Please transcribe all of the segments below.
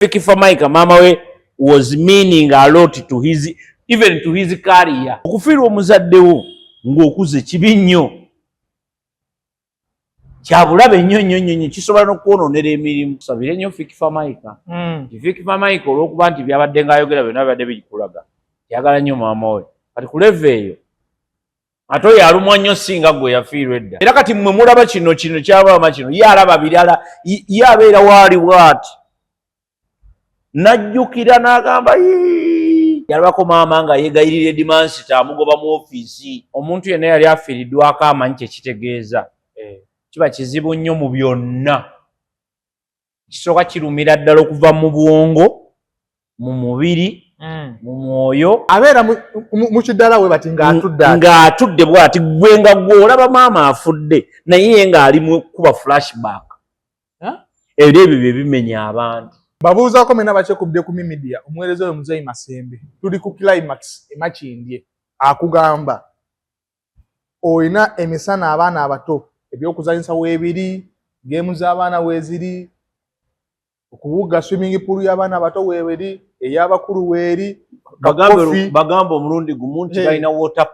Fikifa Mike mama we was meaning a lot to his even to his career. Okufira omuzaddewo ng'okuze kibi nnyo. Kyabulabe nnyo kisobola n'okwonoonera emirimu. Tusabire nnyo Fikifa Mike. Fikifa Mike olw'okuba nti byabadde ng'ayogera byonna byabadde bigikulaga. Yagala nnyo maama we. Kati kuleve eyo. Ate oyo alumwa nnyo singa gwe yafiirwa edda. Era kati mmwe mulaba kino kyabama kino. Ye alaba birala. Ye abeera waali bw'ati. Najjukira n'agamba yalabako maama nga yeegayirira Dimansita amugoba mu ofiisi. Omuntu yenna yali afiiriddwako amanyi kye kitegeeza. Kiba kizibu nnyo mu byonna. Kisooka kirumira ddala okuva mu bwongo, mu mubiri, mu mwoyo. Abeera mu kiddala we bati ng'atudde bw'ati gwe nga gwe olaba maama afudde naye ye ng'ali mu kuba flashback. Ebyo bye bimenya abantu. Babuuzaako mena bakyekubye ku media omuweereza oyo Muzeeyi Masembe tuli ku climax emakindye akugamba oyina emisana abaana abato ebyokuzanyisa weebiri geemu z'abaana weeziri okubuga swimming pool y'abaana abato weebiri ey'abakulu weeri bagamba omulundi gumu nti balina water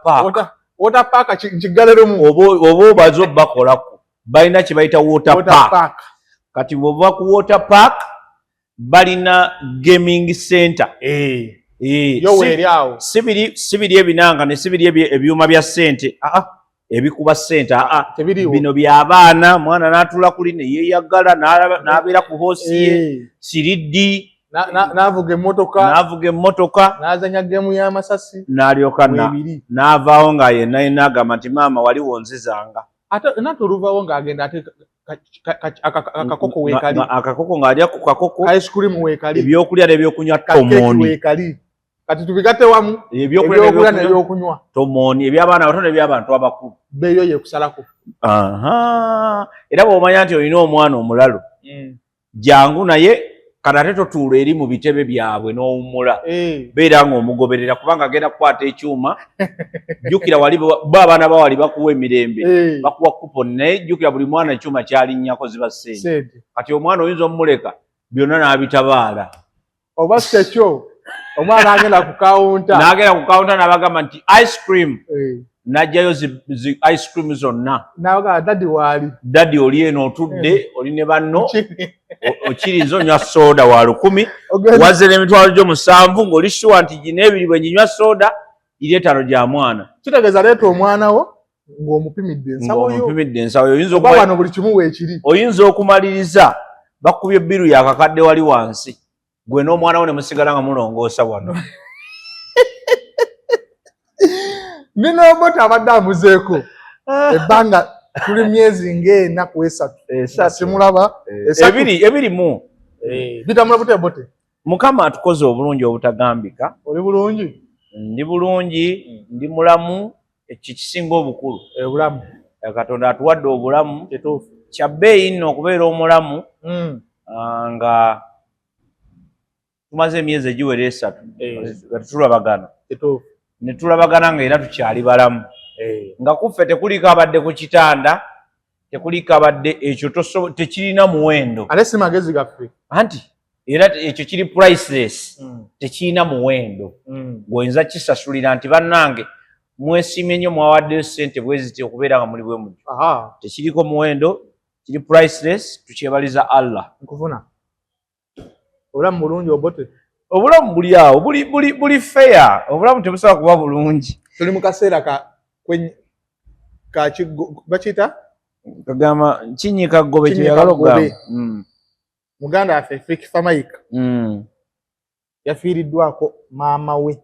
park nkigaleremu oba obaze bakolako balina kye bayita water park kati bw'ova ku water park balina gaming center. Yo weeri awo. Sibiri ebinanga ne sibiri ebyuma bya ssente. Ebikuba ssente. Bino by'abaana mwana n'atula kuli ne yeeyagala n'abeera ku hoosi ye. Siriddi. N'avuga emmotoka. N'azanya geemu y'amasasi. N'alyoka n'avaawo nga yenna agamba nti maama wali wonzizanga. Ate n'atoluvaawo ng'agenda ate akakoko weekali. Akakoko ng'alya ku kakoko. Ice cream weekali. Ebyokulya n'ebyokunywa tomoni. Weekali. Kati tubigatte wamu. Ebyokulya n'ebyokunywa. Tomoni. Eby'abaana abato n'eby'abantu abakulu. Beeyo yeekusalako. Era bw'omanya nti olina omwana omulalo. Jangu naye kati ate totuula eri mu bitebe byabwe n'owummula. Beera ng'omugoberera kubanga agenda kukwata ekyuma. Jjukira wali bo abaana bawali bakuwa emirembe. Bakuwa kuponi naye jjukira buli mwana ekyuma kyalinnyako ziba ssente. Kati omwana oyinza omumuleka byonna n'abitabaala. Oba si ekyo omwana agenda ku kawunta. N'agenda ku kawunta n'abagamba nti ice cream. N'ajjayo zi ice cream zonna. N'abagamba dadi waali. Dadi oli eno otudde oli ne banno. Okiriza onywa soda wa 1000 wazze n'emitwalo gyo 7 ng'oli sure nti gino ebiri bwe nyinywa soda iri 5 gya mwana. Kitegeeza leeta omwana wo ng'omupimidde ensawo yo. Oyinza okuba wano buli kimu weekiri. Oyinza okumaliriza bakubye ebbiru yakakadde wali wansi gwe n'omwana wo ne musigala nga mulongoosa wano. Nino Obote abadde amuzeeko ebbanga tuli myezi ng'ennaku 3 simulaba ebirimu bitambula bute Obote. Mukama atukoze obulungi obutagambika. Oli bulungi? Ndi bulungi, ndi mulamu, ekikisinga obukulu. Obulamu. Katonda atuwadde obulamu. Kya bbeeyi nno okubeera omulamu nga tumaze emyezi egiwera 3 tulabagana. Ne tulabagana nga era tukyali balamu. Nga kuffe tekuliko abadde ku kitanda, tekuliko abadde ekyo tekirina muwendo. Ate si magezi gaffe. Anti era ekyo kiri priceless. Tekirina muwendo. Gwoyinza kisasulira nti bannange mwesiimye nnyo mwawaddeyo ssente bwe ziti okubeera nga muli bwe mutyo. Tekiriko muwendo, kiri priceless, tukyebaliza Allah. Nkufuna. Obulamu bulungi Obote. Obulamu buli awo, buli fair. Obulamu tebusobola kuba bulungi. Tuli mu kaseera bakiyita? Kagamba kinyika ggobe kyeyagala okugamba. Muganda waffe Fikifa Mike yafiiriddwako maama we.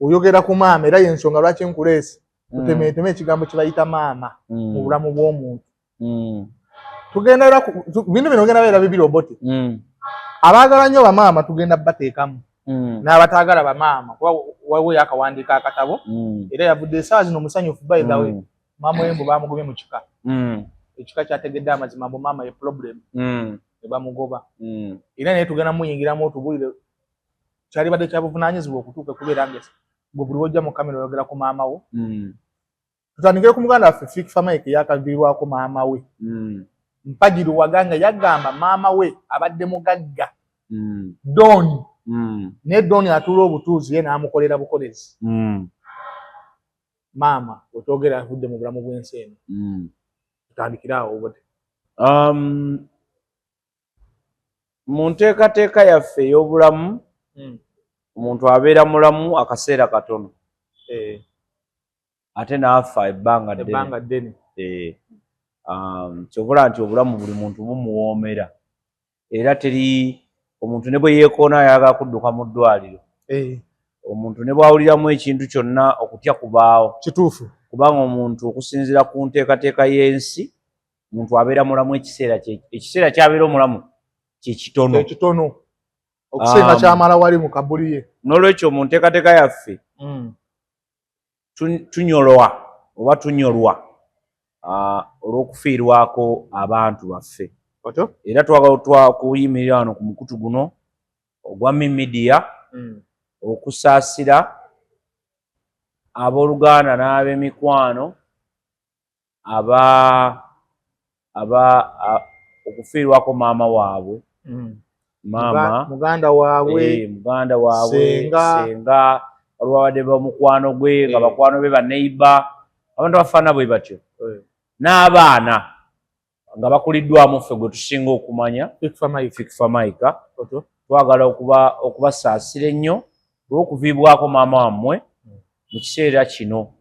Oyogera ku maama era y'ensonga lwaki nkuleese. Tutemeeteme ekigambo kye bayita maama mu bulamu bw'omuntu. Tugenda era bino ogenda beera bibiri Obote. Abaagala nnyo bamaama tugenda bateekamu. N'abataagala bamaama kuba waliwo yakawandiika akatabo era yavudde essaawa zino musanyufu by the way. Maama w'embu baamugobye mu kika. Ekika kyategedde amazima mbu maama ye problem. Ne bamugoba. Era naye tugenda muyingiramu otubulire kyali badde kya buvunaanyizibwa okutuuka kubeera nga gwe buli wojja mu kamera oyogera ku maama wo. Tutandikire ku muganda waffe Fikifa Mike yakaviirwako maama we. Mpajiru Waganga yagamba maama we abadde mugagga Doni ne Doni atula obutuuzi ye n'amukolera bukolezi maama otogera avudde mu bulamu bw'ensi eno tutandikira awo obote mu nteekateeka yaffe ey'obulamu omuntu abeera mulamu akaseera katono ate n'afa ebbanga ddene kyobula nti obulamu buli muntu bumuwoomera era teri omuntu ne bwe yeekoona ayagala kudduka mu ddwaliro omuntu ne bwawuliramu ekintu kyonna okutya kubaawo kituufu kubanga omuntu okusinziira ku nteekateeka y'ensi omuntu abeera mulamu ekiseera ky'abeera omulamu kitono okusinga kyamala wali mu kabuli ye n'olwekyo mu nteekateeka yaffe tunyolwa oba tunyolwa olw'okufiirwako abantu baffe era twagala kuyimirira wano ku mukutu guno ogwa media okusaasira abooluganda n'ab'emikwano okufiirwako maama waabwe muganda waabwe senga waliwo abadde bamukwano gwe nga bakwano be baneiba abantu bafaana bwe batyo n'abaana nga bakuliddwamu ffe gwe tusinga okumanya Fikfa Maika twagala okubasaasira ennyo olw'okuviibwako maama wammwe mu kiseera kino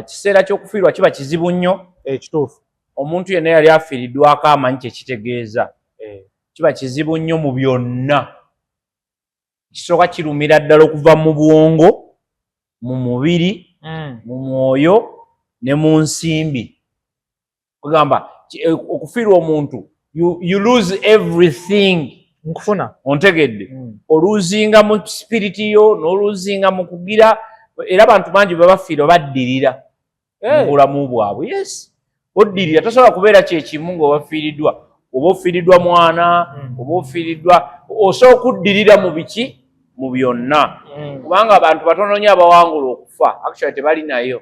kiseera ky'okufiirwa kiba kizibu nnyo ekituufu omuntu yenna yali afiiriddwako amanyi kyekitegeeza kiba kizibu nnyo mu byonna kisooka kirumira ddala okuva mu bwongo mu mubiri mu mwoyo ne mu nsimbi kugamba okufiirwa omuntu you lose everything nkufuna ontegedde oluzinga mu spiriti yo n'oluzinga mu kugira era abantu bangi babafiirwa baddirira mu bulamu bwabwe yes oddirira tosobola kubeera kyekimu ng'obafiiriddwa oba ofiiriddwa mwana oba ofiiriddwa osobola okuddirira mu biki mu byonna kubanga abantu batono nnyo abawangula okufa actually tebali nayo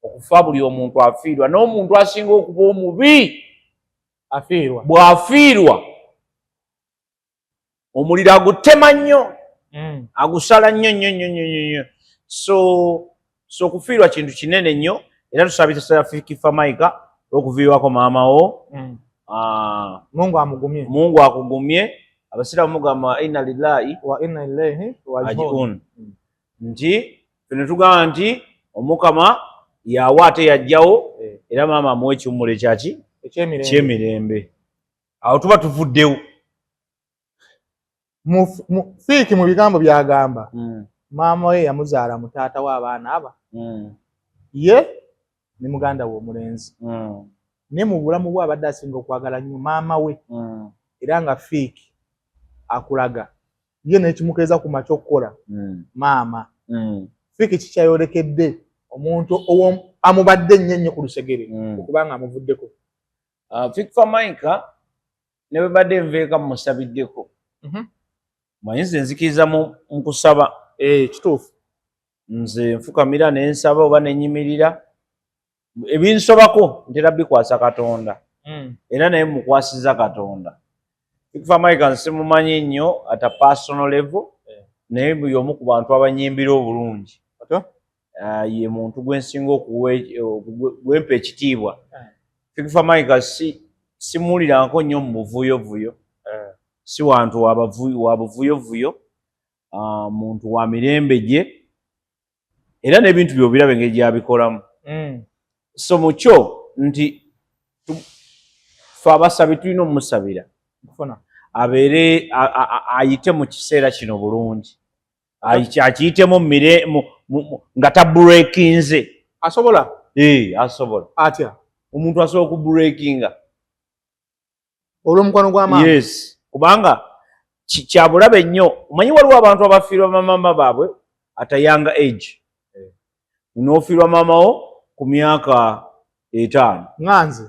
okufa buli omuntu afiirwa n'omuntu asinga okuba omubi afiirwa bw'afiirwa omuliro agutema nnyo agusala nnyo so okufiirwa kintu kinene nnyo era tusabisa Fikfa Maika olw'okuviibwako maama wo Mungu akugumye abasiraamu mugamba inna lillahi wa inna ilaihi raji'un nti fene tugamba nti omukama yawa ate yajjawo era maama amuwa ekiwummula ekyaki ekyemirembe awo tuba tuvuddewo Fiiki mu bigambo byagamba maama we yamuzaala mu taata w'abaana aba ye ne muganda we omulenzi ne mu bulamu bwe abadde asinga okwagala nnyo maama we era nga Fiiki akulaga ye n'ekimukeeza ku makya okukola maama Fiiki kikyayolekedde omuntu amubadde ennyo ku lusegere okubanga amuvuddeko Fikfa Maika ne bwe badde nveeka mumusabiddeko manyi nze nzikiriza mu kusaba kituufu nze nfukamira ne nsaba oba ne nnyimirira ebinsobako ntera bikwasa Katonda era naye mukwasiza Katonda Fikfa Maika nsimumanyi nnyo at a personal level naye buli omu ku bantu abanyimbira obulungi ye muntu gwensinga gwempa ekitiibwa Fikfa Maika simuwuliranko nnyo mu buvuyovuyo si wantu wa buvuyovuyo muntu wa mirembe gye era n'ebintu by'obirabe engeri gy'abikolamu so mukyo nti fe abasabi tulina omusabira abeere ayite mu kiseera kino bulungi akiyitemu nga tabureekinze asobola asobola atya omuntu asobola okubureekinga olw'omukwano gw'amaama yes kubanga kyabulabe nnyo omanyi waliwo abantu abafiirwa bamaama baabwe at a younger age n'ofiirwa maama wo ku myaka 5 nganze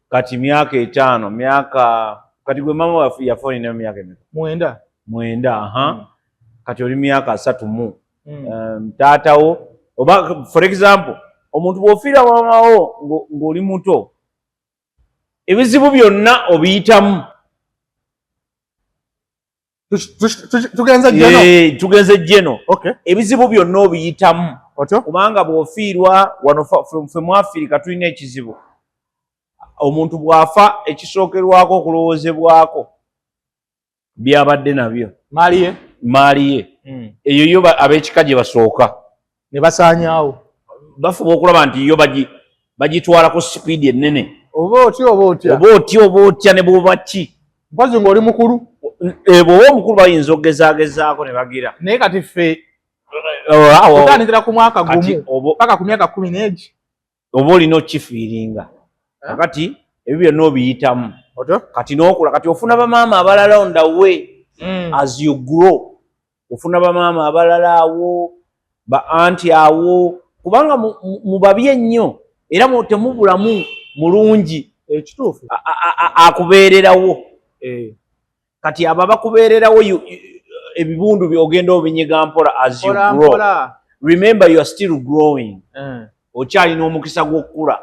kati myaka 5 kati gwe maama yafa olina myaka emeka 9 kati oli myaka 3 taatawo oba for example omuntu bw'ofiirwa maama wo ng'oli muto ebizibu byonna obiyitamu. Tugenze jeno. Ebizibu byonna obiyitamu. Kubanga bw'ofiirwa wano ffe mu Afirika tulina ekizibu. Omuntu bw'afa ekisookerwako okulowoozebwako byabadde nabyo. Maali ye. Eyo yo ab'ekika gye basooka. Ne basaanyaawo. Bafuba okulaba nti yo bagitwala ku sipiidi ennene. Oba otya ne bw'oba ki. Mpozi ng'oli mukulu. Bw'oba omukulu bayinza okugezaagezaako ne bagira. Naye kati ffe otandikira ku mwaka gumu paka ku myaka 10 oba olina okifiiringa. Kakati ebyo byonna obiyitamu. Kati n'okula kati ofuna bamaama abalala on the way as you grow. Ofuna bamaama abalala awo ba anti awo kubanga mu babi ennyo era temubulamu mulungi ekituufu akubeererawo. Kati abo bakubeererawo ebibundu byogenda obinyiga mpola as you grow. Remember you are still growing. Okyalina omukisa gw'okukula.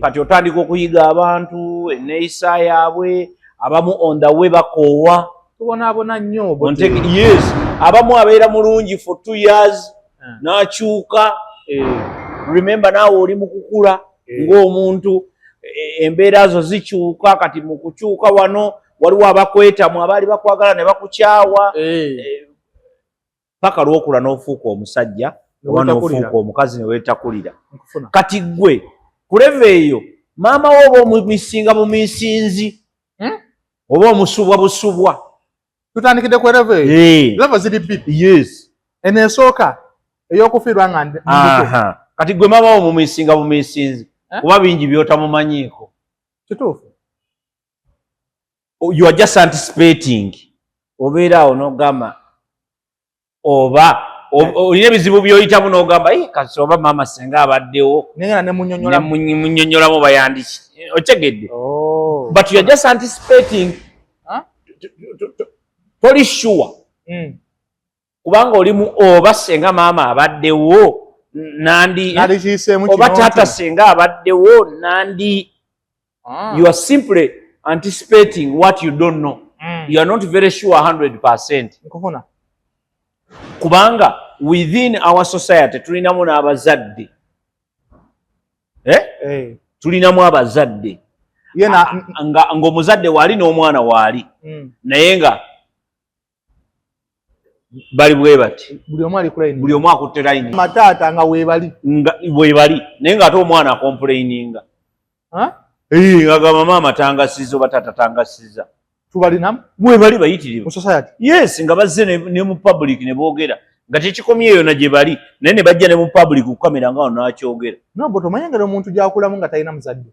Kati otandika okuyiga abantu enneeyisa yaabwe abamu on the way bakoowa. Tubonaabona nnyo. Yes, abamu abeera mulungi for 2 years n'akyuka. Remember naawe oli mu kukula ng'omuntu embeera zo zikyuka. Kati mu kukyuka wano waliwo abakwetamu abaali bakwagala ne bakukyawa. Paka lw'okula n'ofuuka omusajja oba n'ofuuka omukazi ne weetakulira. Kati ggwe ku leva eyo maama wo oba omumisinga bumisinzi oba omusubwa busubwa. Tutandikidde ku leva eyo. Leva ziri bbiri. Yes. Eno esooka ey'okufiirwa nga kati gwe maama wo mumisinga bumisinzi kuba bingi by'otamumanyiiko. Kituufu. You are just anticipating. Obeera awo n'ogamba oba olina ebizibu by'oyitamu n'ogamba kasi oba maama senga abaddewo ne munnyonnyolamu bayandiki. Otegedde? But you are just anticipating. Toli sure. Kubanga olimu oba senga maama abaddewo nandi oba taata senga abaddewo nandi. You are simply anticipating what you don't know. You are not very sure 100%. Kubanga within our society tulinamu n'abazadde. Tulinamu abazadde. Ng'omuzadde waali n'omwana waali. Naye nga bali bwe bati. Buli omu akutte layini. Mataata nga weebali. Naye ng'ate omwana akomplaininga. Agamba maama tangasiza oba taata tangasiza. Tubalinamu? Bwe bali bayitirivu. Mu society? Yes, nga bazze ne mu public ne boogera. Nga tekikomye eyo na gye bali. Naye ne bajja ne mu public ku kamera nga wano n'akyogera. No, but omanya ngeri omuntu gy'akulamu nga talina muzadde.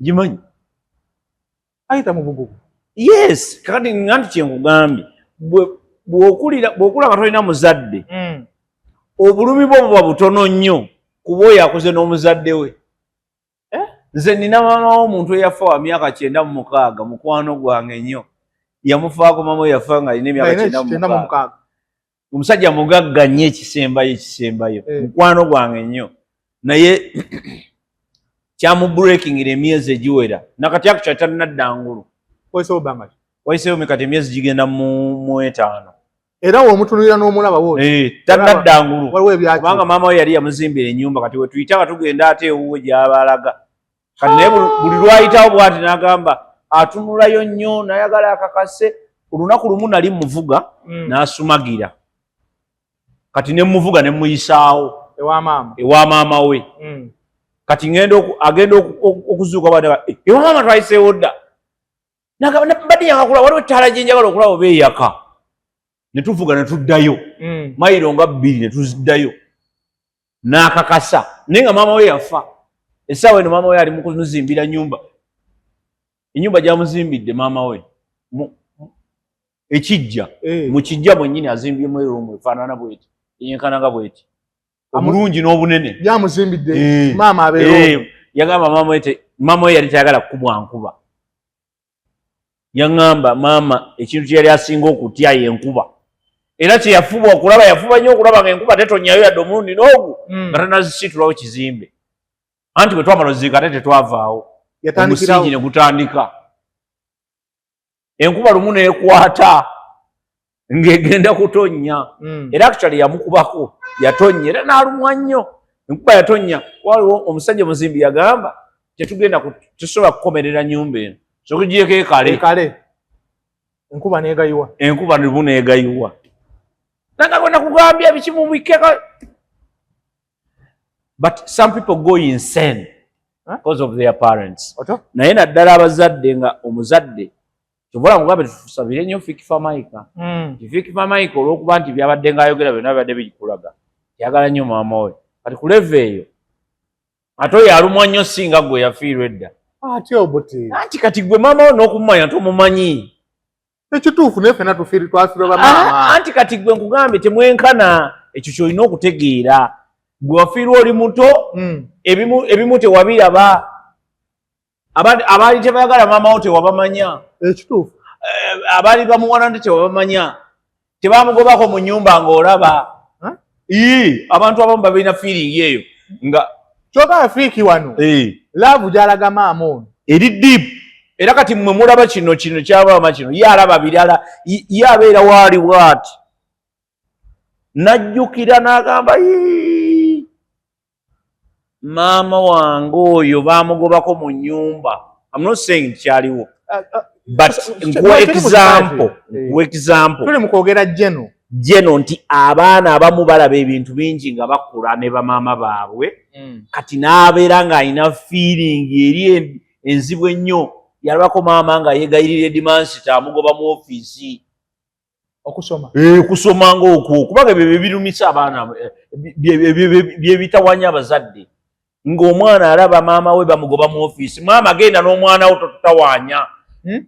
Gimanyi. Ayita mu bugugu. Yes, kakati nganti kyenkugambye. Bw'okula nga tolina muzadde. Obulumi bwo buba butono nnyo kuba oyo akuze n'omuzadde we. Nze nina maama w'omuntu eyafa wa myaka 96 mukwano gwange nnyo. Yamufaako maama we yafa nga alina emyaka 96. Omusajja mugagga nnyo ekisembayo. Mukwano gwange nnyo. Naye kyamuburekingira emyezi egiwera. Nakati ako kyali talinaddangulu. Wayiseewo mikati emyezi gigenda mu 5. Era w'omutunulira n'omulaba wose. Talinaddangulu. Kubanga maama we yali yamuzimbira ennyumba kati we tuyita nga tugenda ate ewuwe gy'abaalaga. Kati naye buli lwayitawo bw'ati n'agamba atunulayo nnyo nayagala akakase. Olunaku lumu nali muvuga n'asumagira. Kati ne muvuga ne muyisaawo ewa maama we. Kati agenda okuzuuka bw'ati ewa maama twayiseewo dda. N'agamba badde yakakula waliwo ettaala gye njagala okulaba oba eyaka. Ne tuvuga ne tuddayo. Mayiro nga 2 ne tuziddayo. N'akakasa. Naye nga maama we yafa. Essaawa eno maama we ali mu kumuzimbira nnyumba. Ennyumba gy'amuzimbidde maama we. Ekijja. Mu kijja mwennyini azimbyemu eruumu efaanana bw'eti. Yenkananga bw'eti. Omulungi n'obunene. Gy'amuzimbidde maama abeewo. Yagamba maama we yali tayagala kukubwa nkuba. Yaŋŋamba maama ekintu kye yali asinga okutya y'enkuba. Era kye yafuba okulaba yafuba nnyo okulaba ng'enkuba tetonnyayo yadde omulundi n'ogu nga tanazisitulawo kizimbe. Anti bwe twamala oziika ate tetwavaawo. omusingi ne gutandika enkuba lumu neekwata ng'egenda kutonnya era actually yamukubako yatonnya era n'alumwa nnyo enkuba yatonnya waliwo omusajja muzimbi yagamba tetusobola kukomerera nnyumba eno sokugyeko ekale enkuba lumu neegayiwa nanga gwe nakugambya bikimubikeka. But some people go insane because of their parents. Naye naddala abazadde nga omuzadde kyobola mugambe tusabire nnyo Fikifa Maika. Fikifa Maika olw'okuba nti byabadde ng'ayogera byonna bibadde bigikulaga yagala nnyo maama we kati ku leve eyo ate oyo alumwa nnyo singa gwe yafiirwa edda anti kati gwe maama we n'okumumanya tomumanyi ekituufu naye ffenna twafiirwa bamaama anti kati gwe nkugambye temwenkana ekyo ky'olina okutegeera gwe wafiirwa oli muto ebimu tewabiraba abaali tebayagala maama wo tewabamanya ekituufu abaali bamuwana nti tewabamanya tebamugobako mu nnyumba ng'olaba abantu abamu balina feeling eyo nga kyogala Fiiki wano laavu gy'alaga maama ono eri deep era kati mmwe mulaba kino kyabama kino ye alaba birala ye abeera waali bw'ati najjukira n'agamba maama wange oyo baamugobako mu nnyumba. I'm not saying kyaliwo but nkuwa example tuli mu kwogera jeno nti abaana abamu balaba ebintu bingi nga bakula ne bamaama baabwe kati n'abeera ng'alina feeling eri enzibu ennyo yalabako maama nga yeegayirira edimansita amugoba mu ofiisi okusoma ng'okwo kubanga ebyo bebirumisa abaana byebitawanya abazadde ng'omwana alaba maama we bamugoba mu ofiisi maama genda n'omwana wo totutawaanya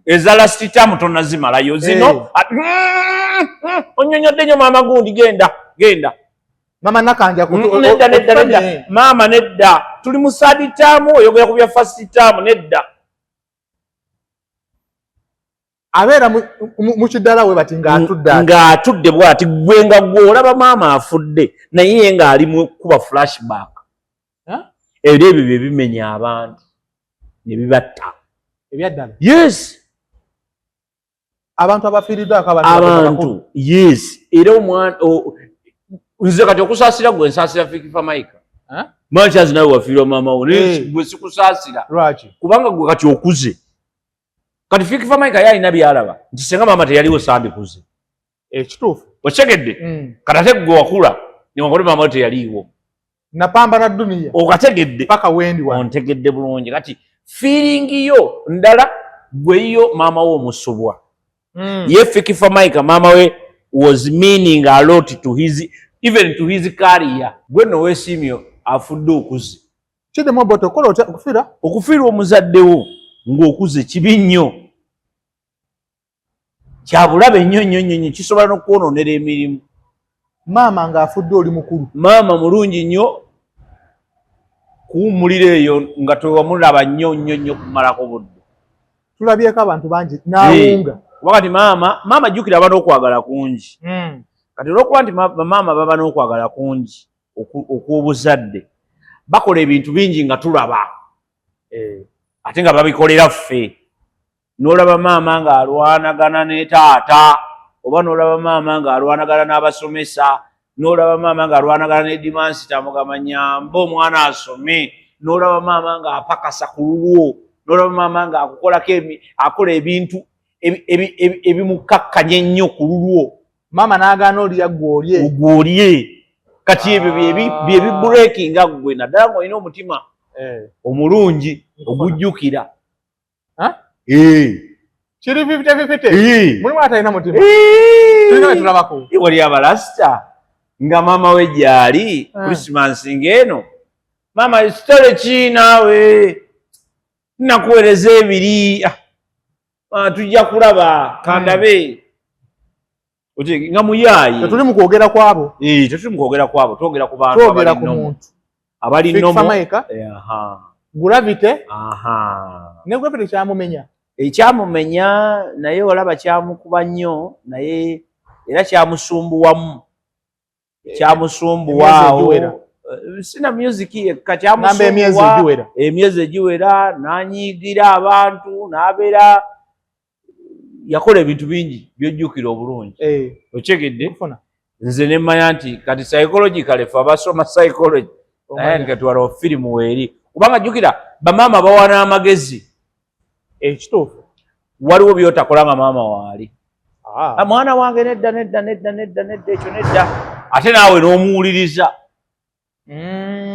eza lasiti tamu tonazimalayo zino onyonyodde nnyo maama gundi genda mama nakanja nedda maama nedda tuli mu saadi tamu oyogera ku bya fasiti tamu nedda abeera mu kiddala we bati ng'atudde bw'ati gwe nga gw'olaba maama afudde naye ng'ali mu kuba flashback era ebyo bye bimenya abantu ne bibatta ebyaddala yes abantu abafiiriddwako abantu yes era omwana nze kati okusaasira gwe nsaasira Fikifa Maika manchazi nawe wafiirwa maama wo gwe sikusaasira kubanga gwe kati okuze kati Fikifa Maika yalina byalaba nti senga maama teyaliwo sandikuze ekituufu okitegedde kati ate gwe wakula niwankole maama wo teyaliiwo napambana duniya okategedde paka wendi wa ontegedde bulungi kati feeling yo ndala gwe yo maama wo omusobwa ye Fikifa Maika maama we was meaning a lot to even to his career gwe no wesimyo afudde okuze kide moboto kola okufiirwa omuzaddewo ng'okuze kibi nnyo kyabulabe nnyo kisobola n'okwonoonera emirimu maama ng'afudde oli mukulu maama mulungi nnyo kuwummulira eyo nga tewamulaba nnyo kumalako budde tulabyeko abantu bangi n'awunga wakati maama jjukira aba n'okwagala kungi kati olw'okuba nti bamaama baba n'okwagala kungi okw'obuzadde bakola ebintu bingi nga tulaba ate nga babikolera ffe n'olaba maama ng'alwanagana ne taata oba n'olaba maama ng'alwanagana n'abasomesa n'olaba maama ng'alwanagana n'edimansita mugamba nyamba omwana asome n'olaba maama ng'apakasa ku lulwo n'olaba maama ng'akukolako akola ebintu ebimukakkanya ennyo ku lulwo maama n'agaana olya gw'olye kati ebyo byebibureekinga ggwe naddala ng'olina omutima omulungi ogujjukira kiri 50-50 mulimu atalina mutima tulina wetulabako wali abalasita nga maama we gyali Christmas ng'eno maama ekitole ki naawe nakuweereza ebiri tujja kulaba kandabe nga muyaayi tetuli mu kwogera kwabo tetuli mu kwogera kwabo twogera ku bantu twogera ku muntu abalinomo gulavite ne Gravity kyamumenya ekyamumenya naye olaba kyamukuba nnyo naye era kyamusumbuwamu kyamusumbuwaawo sina music yekka kyamusumbuwa emyezi egiwera n'anyiigira abantu n'abeera yakola ebintu bingi byojjukira obulungi okyegedde nze ne mmanya nti kati psychological ffe abasoma psychology naye nga twala firimu weeri kubanga jjukira bamaama bawana amagezi ekituufu waliwo byotakola nga maama waali mwana wange nedda ekyo nedda ate naawe n'omuwuliriza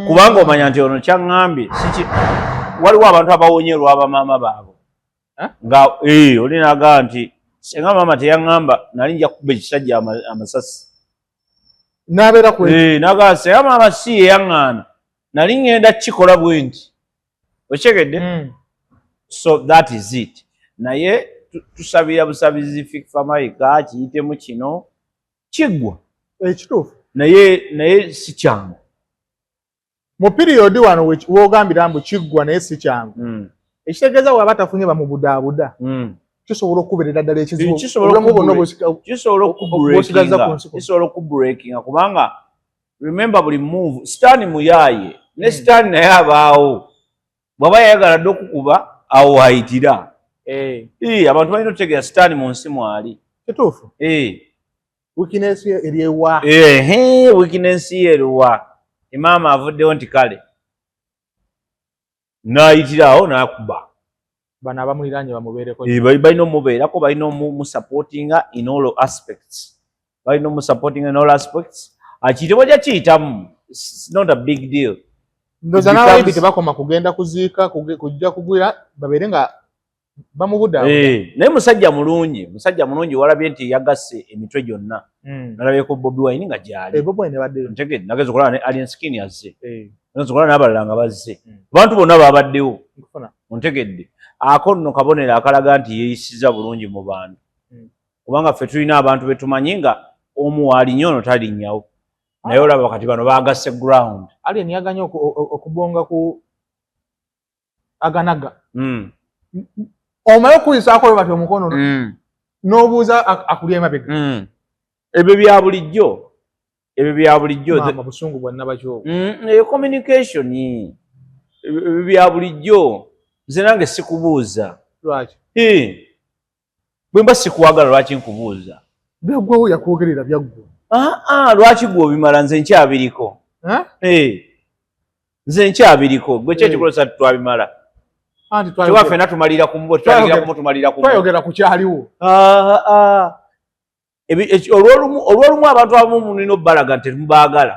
kubanga omanya nti ono kyaŋŋambye waliwo abantu abawonye olw'abamaama baabwe nga oli nagaa nti senga maama teyaŋŋamba nali nja kukuba ekisajja amasasi nagaa senga maama si yeyaŋŋaana nali ŋŋenda kukikola bwe nti okyegedde so that is it naye tusabira busabizi fifa mayiga kiyitemu kino kiggwa ekituufu naye si kyangu mu piriyodi wano wogambira mbu kiggwa naye si kyangu ekitegeeza bw'aba tafunye bamubudaabuda kisobola okubeerera ddala ekizibu kisobola okubreakinga kubanga remember buli move sitaani muyaaye ne sitaani naye abaawo bw'aba yayagala dde okukuba awo wayitira abantu balina okutegeera sitaani mu nsi mwali kituufu wikinesi eryewa wikinesi ye eriwa maama avuddewo nti kale n'ayitirawo n'akuba bano abamuliraanye bamubeereko balina omubeerako balina omusupportinga in all aspects balina omusupportinga in all aspects akiyitibwa gya kiyitamu it's not a big deal ndoza n'abayimbi tebakoma kugenda kuziika kujja kugwira babeere nga bamubudaawo naye musajja mulungi walabye nti yagasse emitwe gyonna nalabyeko Bobi Wine nga gyali ntegedde nageza okulaba ne Alien Skin yazze nageza okulaba n'abalala nga bazze abantu bonna babaddewo ontegedde ako nno kabonero akalaga nti yeeyisiza bulungi mu bantu kubanga ffe tulina abantu betumanyi nga omu waalinnyo ono talinnyawo naye olaba kati bano baagasse ground Alien yaganye okubonga ku aganaga omayo okuyisaako we bati omukono n'obuuza akulya emabega ebyo bya bulijjo busungu bwanna bakyo communication ebyo bya bulijjo nze nange sikubuuza lwaki bwe mba sikuwagala lwaki nkubuuza byaggwawo yakwogerera byaggwa lwaki gwe obimala nze nkyabiriko nze nkyabiriko gwe kyekikola twabimala kiwa ffenna tumalira kumbo twayogera ku kyaliwo olwolumu abantu abamu mulina obbalaga nti temubaagala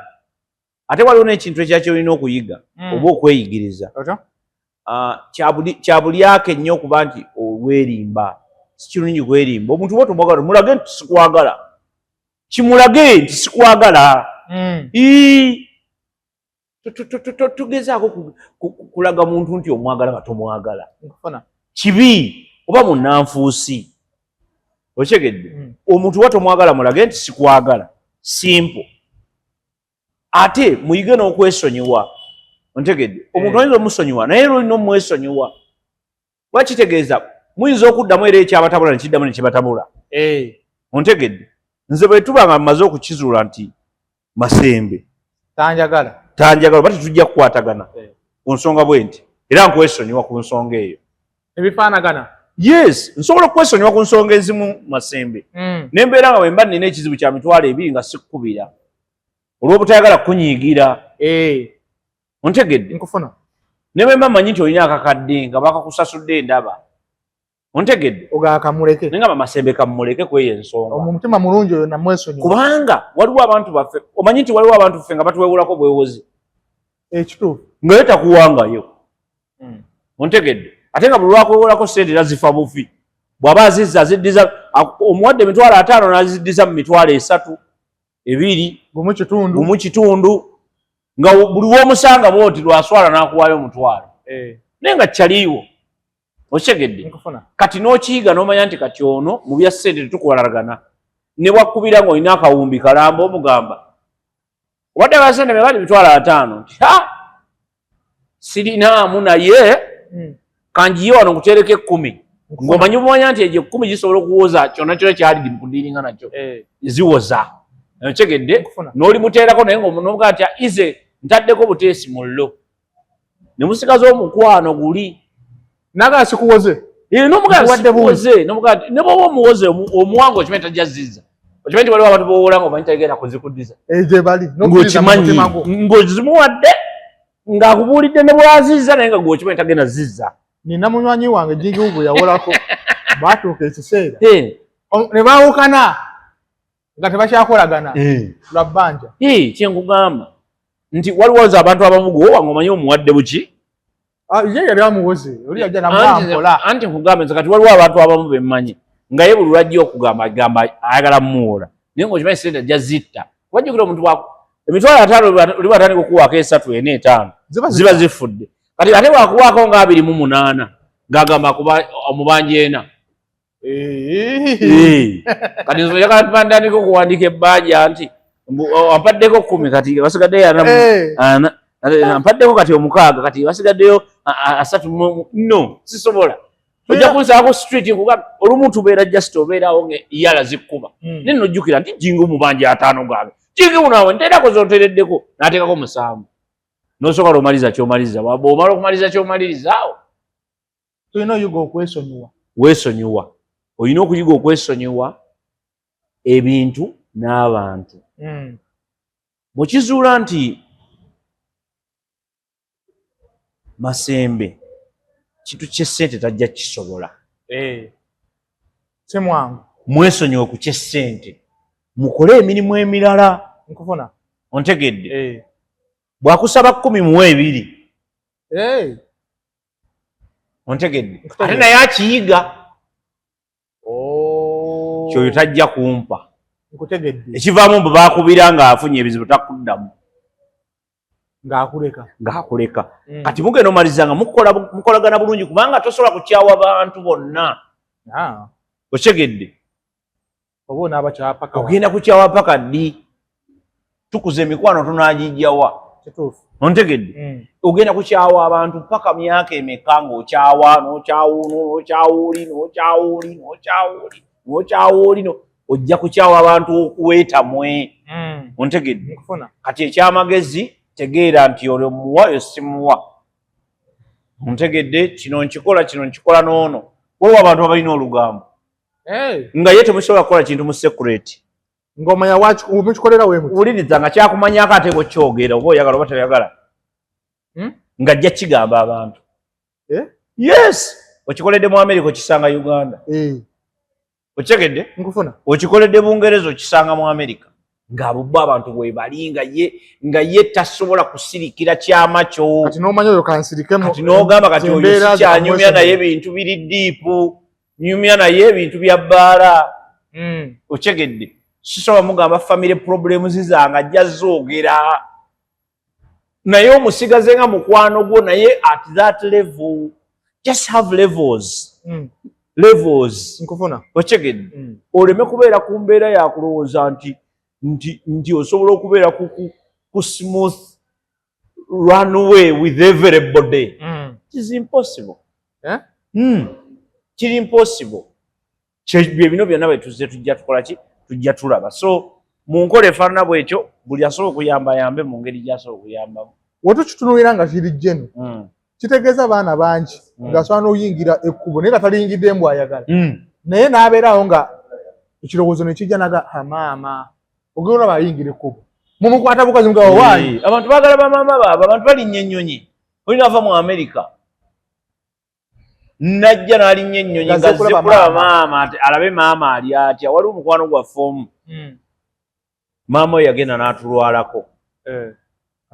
ate waliwo n'ekintu ekyakyo olina okuyiga oba okweyigiriza kyabulyako ennyo okuba nti weerimba si kirungi kwerimba omuntu oba tomwagala mulage nti sikwagala kimulage nti sikwagala tugezaako kulaga muntu nti omwagala nga tomwagala kibi oba munnanfuusi okyegedde omuntu wa tomwagala mulage nti sikwagala simple ate muyige n'okwesonyiwa ontegedde omuntu ayinza omusonyiwa naye olina omwesonyiwa wakitegeeza muyinza okuddamu era ekyabatabula nekiddamu nekibatabula ontegedde nze bwe tuba nga mmaze okukizuula nti Masembe tanjagala oba tetujja kukwatagana ku nsonga bwe nti era nkwesonyiwa ku nsonga eyo ebifaanagana yes nsobola okwesonyiwa ku nsonga ezimu Masembe nembeera nga bwemba nina ekizibu kya mitwalo 2 nga sikkubira olw'obutayagala kunyiigira ontegedde nkufuna ne bwemba mmanyi nti olina akakadde nga bakakusasudde endaba ontegedde ogakamuleke naye nga Masembe kamuleke kweyo ensonga omutima mulungi oyo namwesonyiwa kubanga waliwo abantu baffe omanyi nti waliwo abantu ffe nga batuwewulako bwewozi ekituufu nga ye takuwangayo ontegedde ate nga buli lwakwewolako sente era zifa bufi bw'aba azizza aziddiza omuwadde emitwalo 5 n'aziddiza mu mitwalo 3 2 gumu kitundu nga buli w'omusanga bwoti lwaswala n'akuwaayo omutwalo naye nga kyaliiwo okyegedde kati n'okiyiga n'omanya nti kati ono mu bya ssente tetukuwalalagana ne bwakubira ng'olina akawumbi kalamba omugamba wadde abasente be bali emitwalo 5 nti sirinaamu naye kanjiye wano nkutereko 10 ng'omanyi bumanya nti egyo 10 gisobola okuwoza kyonna kyona kyali kudiringa nakyo ziwoza okyegedde n'oli muteerako naye ng'omunoga nti ize ntaddeko buteesi mullo ne musikaza omukwano guli naga sikuwoze n'omugazi ne bwoba omuwoze omuwango okimanyi tajazizza okimanyi nti waliwo abantu bowola nga omanyi tagenda kuzikuddiza ng'okimanyi ng'ozimuwadde ng'akubuulidde ne bwazizza naye nga gw'okimanyi tagenda zizza. Nina munywanyi wange Jingiwugu yawolako baatuuka ekiseera ne baawukana nga tebakyakolagana lwa bbanja. Kyenkugamba nti waliwo abantu abamu gw'owanga omanyi omuwadde buki ye yali amuwoze oli yajja namwampola anti nkugamba nze kati waliwo abantu abamu bemmanyi nga ye buli lwajja okugamba agamba ayagala mumuwola naye ng'okimanyi sente ajja zitta wajjukira omuntu emitwalo 5 oli bwatandika okuwaako 3 4 5 ziba zifudde kati ate bwakuwaako nga 28 ng'agamba omubanja ena kati nze njagala tubandandika okuwandiika ebbanja nti ampaddeko 10 kati basigaddeyo ana ampaddeko kati 6 kati basigaddeyo 3 no sisobola ojja kunsaako street nkugamba olumu tubeera just obeerawo ng'eyala zikkuba naye nojjukira nti Jingi omubanja 5 gange Jingi munaawe nteerako zoteereddeko n'ateekako 7 n'osooka lwomaliza kyomaliza bw'omala okumaliza kyomaliriza awo tulina oyiga okwesonyiwa weesonyiwa olina okuyiga okwesonyiwa ebintu n'abantu mukizuula nti Masembe kintu ky'essente tajja kisobola simwangu mwesonyiwe ku ky'essente mukole emirimu emirala nkufuna ontegedde bwakusaba 10 muwe 2 ontegedde ate naye akiyiga kyoyo tajja kumpa ekivaamu mbu baakubira ng'afunye ebizibu takuddamu ng'akuleka kati mugenda omaliza nga mukolagana bulungi kubanga tosobola kukyawa bantu bonna otegedde ogenda kukyawa paka ddi tukuza emikwano tunagijjawa ontegedde ogenda kukyawa abantu paka myaka emeka ng'okyawa n'okyawuli ojja kukyawa abantu okuweetamwe ontegedde kati ekyamagezi tegeera nti olwo muwa yo simuwa ontegedde kino nkikola n'ono waliwo abantu abalina olugambo nga ye temusobola kukola kintu mu secret ng'omanya mukikolera weemuti wuliriza nga kyakumanyako ate kokyogera oba oyagala oba toyagala ng'ajja kigamba abantu yes okikoledde mu America okisanga Uganda okitegedde okikoledde Bungereza okisanga mu America ng'abo bo abantu bwe bali nga ye tasobola kusirikira kyama kyo kati n'omanya oyo kansirikemu kati n'ogamba kati oyo sikyanyumya naye ebintu biri diipu nyumya naye ebintu bya bbaala okitegedde sisobola mugamba family problems zange ajja zoogera naye omusigaze nga mukwano gwo naye at that level just have levels nkufuna okitegedde oleme kubeera ku mbeera yakulowooza nti osobola okubeera ku smooth runway with everybody it is impossible kiri impossible bino byonna bwetuze tujja tukola ki tujja tulaba so mu nkola efaanana bwekyo buli asobola okuyamba yambe mu ngeri gy'asobola okuyambamu wetukitunuulira nga kiri jjenu kitegeeza abaana bangi ng'asobola n'oyingira ekkubo naye nga taliyingidde mbw ayagala naye n'abeerawo nga ekirowoozo ne kijja naga maama ogenda olaba ayingira ekkubo mumukwata bukazi mugawa waayi abantu baagala bamaama baabwe abantu balinnya ennyonyi olina ava mu America najja n'alinnya ennyonyi nga zze kulaba maama alabe maama ali atya waliwo omukwano gwaffe omu maama oyo yagenda n'atulwalako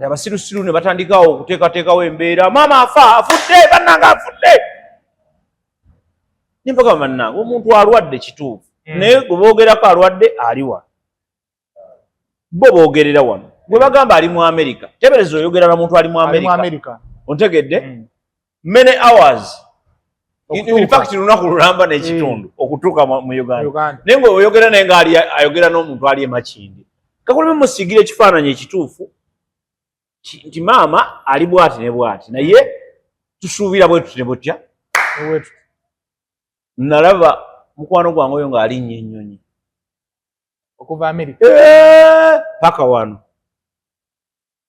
abasirusiru ne batandikawo okuteekateekawo embeera maama afudde bannanga afudde nimpaka bannanga omuntu alwadde kituufu naye gwe boogerako alwadde aliwa bo boogerera wano gwe bagamba ali mu America tebereza oyogera na muntu ali mu America ontegedde many hours in fact lunaku lulamba n'ekitundu okutuuka mu Uganda naye nga oyogera naye nga ayogera n'omuntu ali emakindi kakuleme musigire ekifaananyi ekituufu nti maama ali bwati ne bwati naye tusuubira bwetu ne butya nalaba mukwano gwange oyo ng'alinnya ennyonyi okuva America paka wano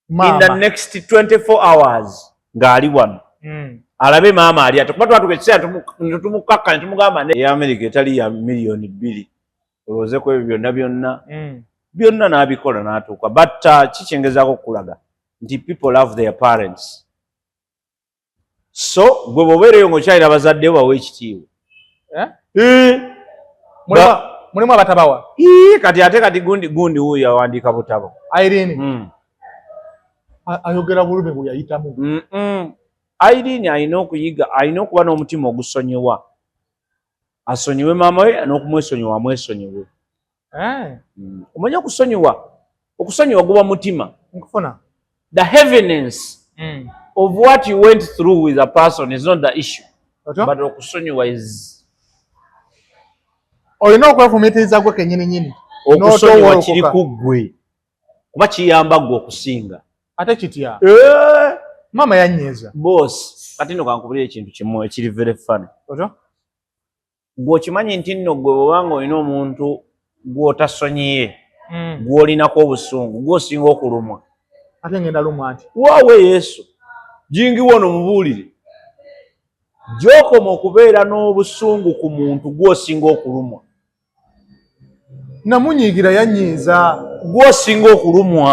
in the next 24 hours ng'ali wano alabe maama ali ate kuba twatuka ekiseera tumukakkanya tumugamba ne America etali ya miliyoni 2 olowooze ku ebyo byonna n'abikola n'atuuka but kikyengezaako okulaga nti people love their parents so gwe bw'obeereyo ng'okyalira bazadde bawe ekitiibwa mulimu abatabawa kati ate kati gundi wuyo yawandiika butabo Irene ayogera bulumi bwe yayitamu Irene alina okuyiga alina okuba n'omutima ogusonyiwa asonyiwe maama we n'okumwesonyiwa amwesonyiwe omanya okusonyiwa guba mutima nkufuna the heaviness of what you went through with a person is not the issue but okusonyiwa is olina okwefumiitiriza gwe kennyini okusonyiwa kiri ku ggwe kuba kiyamba ggwe okusinga ate kitya maama yanyeeza boss kati nno kankubulira ekintu kimu ekiri very funny gwe okimanyi nti nno gwe bwobanga olina omuntu gw'otasonyiye gw'olinako obusungu gw'osinga okulumwa ate ngenda lumwa nti waawe Yesu jingiwo ono mubuulire gy'okoma okubeera n'obusungu ku muntu gw'osinga okulumwa namunyiigira yanyiiza gw'osinga okulumwa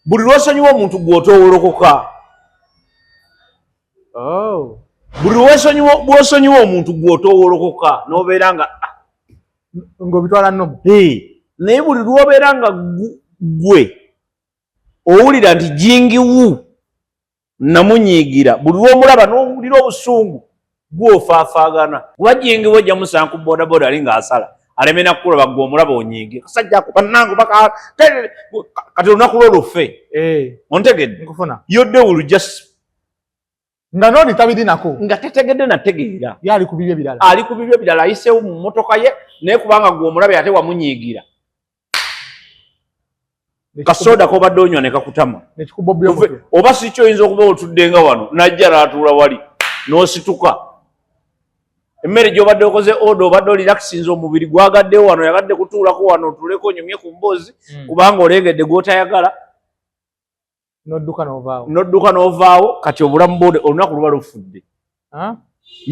buli lw'osonyiwa omuntu gw'otowolokoka buli lw'osonyiwa omuntu gw'otowolokoka n'obeera nga ng'obitwala nnomu naye buli lw'obeera nga gwe owulira nti jingiwu namunyiigira buli lw'omulaba n'owulira obusungu gw'ofaafaagana kuba jingiwu ojja musanga ku bodaboda ali ng'asala aleme nakukulaba gwe omulaba onyiige kasajja ako bannange kati olunaku lwolufe ontegedde yodde wulu just nga nooni tabirinako nga tetegedde nategeera yali ku bibyo ebirala ali ku bibyo ebirala ayiseewo mu mmotoka ye naye kubanga gwe omulabe ate wamunyiigira kasoda kobadde onywa ne kakutama oba si kyoyinza okuba otudde nga wano najja n'atuula wali n'osituka emmere gy'obadde okoze odo obadde olirakisinza omubiri gwagaddewo wano yagadde kutuulako wano otuleko onyumye ku mboozi kubanga olengedde gw'otayagala n'odduka n'ovaawo kati obulamu bwode olunaku luba lufudde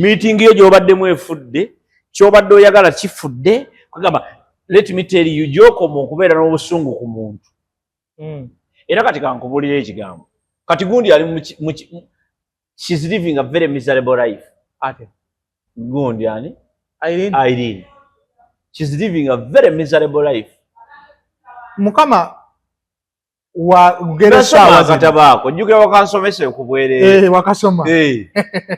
miitingi yo gy'obaddemu efudde ky'obadde oyagala kifudde kugamba let me tell you gy'okoma okubeera n'obusungu ku muntu era kati kankubulira ekigambo kati gundi ali she's living a very miserable life ate gundi ani Irene she's living a very miserable life mukama wa geresa katabaako jjukira wakansomesa okubwerere wakasoma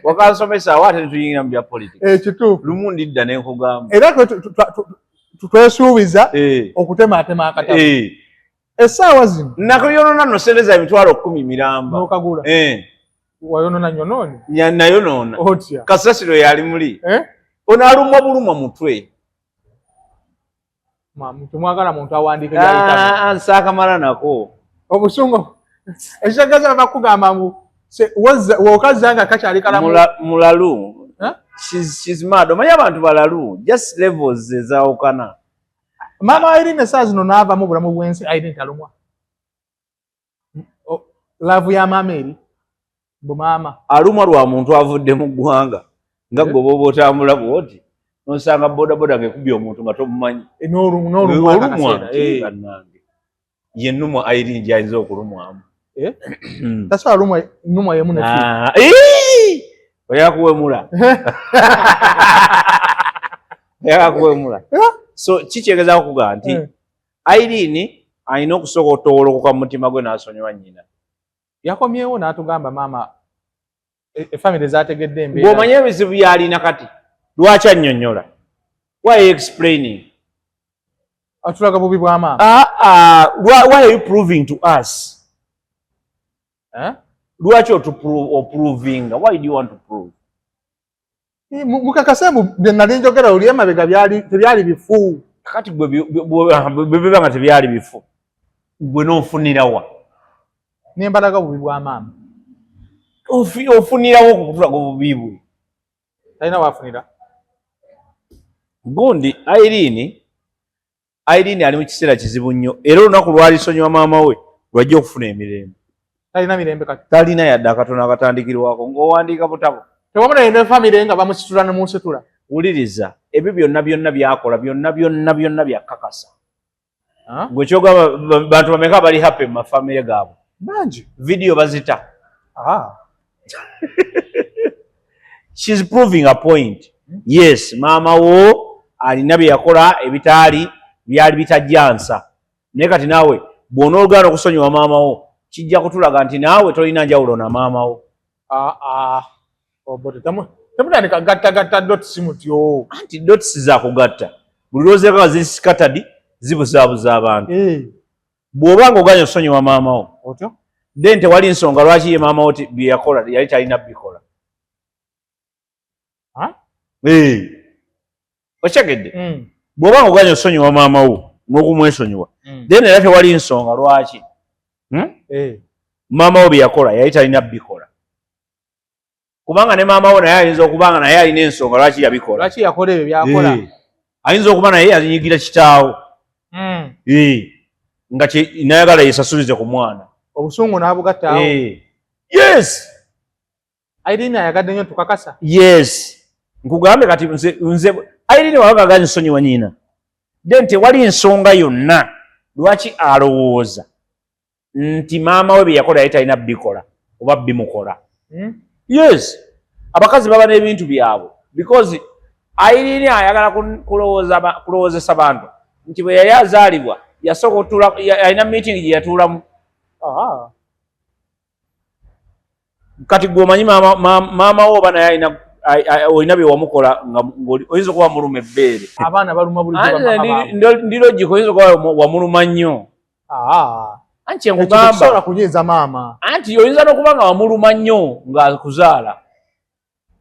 wakansomesa awate netuyingira mu bya politics kituufu lumu ndidda ne nkugamba era twesuubiza okutematema akatabo essaawa zino nakuyonona nno sente za emitwalo 10 miramba n'okagula wayonona nyonooni nayonoona otya kasasiro yali muli onaalumwa bulumwa mutwe temwagala muntu awandiika nsaakamala nako obusungu ekitegeeza bakugamba wokaza nga kakyali kalamu mulalu she's mad omanyi abantu balalu just levels ezaawukana maama Irene saa zino n'avamu obulamu bw'ensi Irene talumwa laavu ya maama eri bumaama alumwa lwa muntu avudde mu ggwanga nga gwe bwoba otambula bwoti nosanga bodaboda ngekubya omuntu nga tomumanyi n'olumwa yennumwa Irene gyayinza okulumwamu tasobola nnumwa yemu oyakuwemula oyakuwemula so kikyegeza kukugamba nti Irene alina okusooka otowolokoka mu mutima gwe n'asonyiwa nnyina yakomyewo n'atugamba maama efamire zategedde embeera ng'omanye ebizibu byalina kati lwaki annyonnyola why explaining atulaga bubi bwa maama why are you proving to us lwaki oprovinga why do you want to prove mukakasembu bye nali njogera oli emabega tebyali bifu kati bwe nga tebyali bifu gwe n'ofunirawa nembalaga bubi bwa maama ofunirawo okukutulaga obubi bwe talina waafunira gundi Irene ali mu kiseera kizibu nnyo era olunaku lwalisonyiwa maama we lwajja okufuna emirembe. Talina mirembe kati. Talina yadde akatono akatandikirwako ng'owandiika butabo. Tewamuna ene famire nga bamusitula ne munsitula. Wuliriza ebyo byonna byakola byonna byakakasa. Gwe kyogamba bantu bameka bali happy mu mafamire gaabwe. Bangi. Video bazita. She's proving a point. Yes, maama wo alina bye yakola ebitaali byali bitajjansa. Naye kati naawe bw'onooluganda okusonyiwa maama wo kijja kutulaga nti naawe tolina njawulo na maama wo. Obote temutandika gatta dots mutyo. Anti dots za kugatta. Buli lwozeka ziri scattered zibuzaabuza abantu. Bw'obanga oganya okusonyiwa maama wo. Otyo? Then tewali nsonga lwaki ye maama wo bye yakola yali talina bikola. Okyegedde? Bw'obanga oganya okusonyiwa maama wo n'okumwesonyiwa. Then era tewali nsonga lwaki. Maama wo bye yakola yali talina bikola. Kubanga ne maama wo naye ayinza okubanga naye alina ensonga lwaki yabikola. Lwaki yakola ebyo byakola. Ayinza okuba naye yazinyigira kitaawo. Nga nayagala yesasulize ku mwana. Obusungu n'abugattaawo. Yes. Irene ayagadde nnyo tukakasa. Yes. Nkugambe kati nze Irene wabaga aganya nsonyiwa nnyina. Then tewali ensonga yonna lwaki alowooza nti maama we bye yakola yali talina bikola oba bimukola. Yes. Abakazi baba n'ebintu byabwe because Irene ayagala kulowoozesa bantu nti bwe yali azaalibwa yasooka otuula alina meeting gye yatuulamu. Kati gwe maama wo oba naye olina bye wamukola oyinza okuba wamuluma ebbeere. Abaana baluma bulijjo. Ndi logico oyinza okuba wamuluma nnyo. Anti nkugamba okusobola kunyiiza maama. Anti oyinza n'okuba nga wamuluma nnyo ng'akuzaala.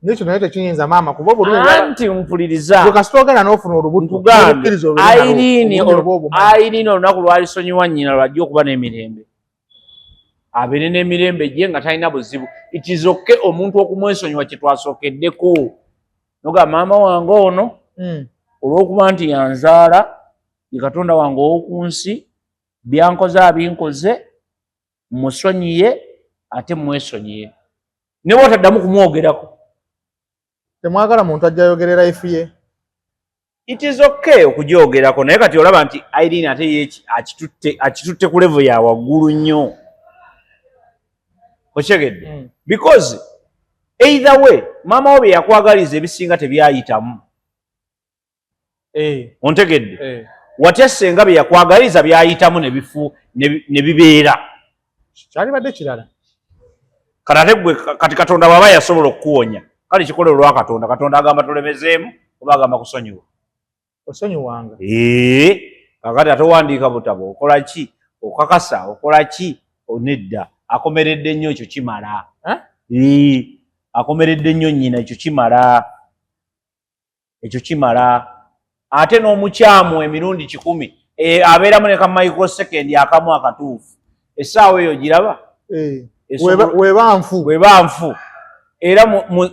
N'ekyo naye tekinyinza maama kuba obulumi. Anti mpuliriza. Gwe kasita ogenda n'ofuna olubuto. Irene olunaku lwalisonyiwa nnyina lwajja okuba n'emirembe. Abeere n'emirembe gye nga talina buzibu. It is okay omuntu okumwesonyiwa kye twasookeddeko. Noga maama wange ono olw'okuba nti yanzaala ye Katonda wange ow'oku nsi byankoze abinkoze musonyiye ate mwesonyiye. Ne bw'otaddamu kumwogerako. Temwagala muntu ajja ayogerera ifu ye. It is okay okugyogerako naye kati olaba nti Irene ate ye akitutte ku level ya waggulu nnyo. Okyegedde? Because either way maama wo bye yakwagaliza ebisinga tebyayitamu. Ontegedde? Watya senga bye yakwagaliza byayitamu ne bibeera. Kyalibadde kirala. Kati Katonda bw'aba yasobola okukuwonya kale kikole olwa Katonda. Katonda agamba tolemezeemu oba agamba kusonyiwa. Osonyiwanga. Kakati ate owandiika butabo okola ki? Okakasa okola ki? Onedda. Akomeredde nnyo ekyo kimala. Akomeredde nnyo nnyina ekyo kimala. Ekyo kimala. Ate n'omukyamu emirundi 10 abeeramu ne ka microsecond akamu akatuufu. Essaawa eyo giraba? Weba nfu. Era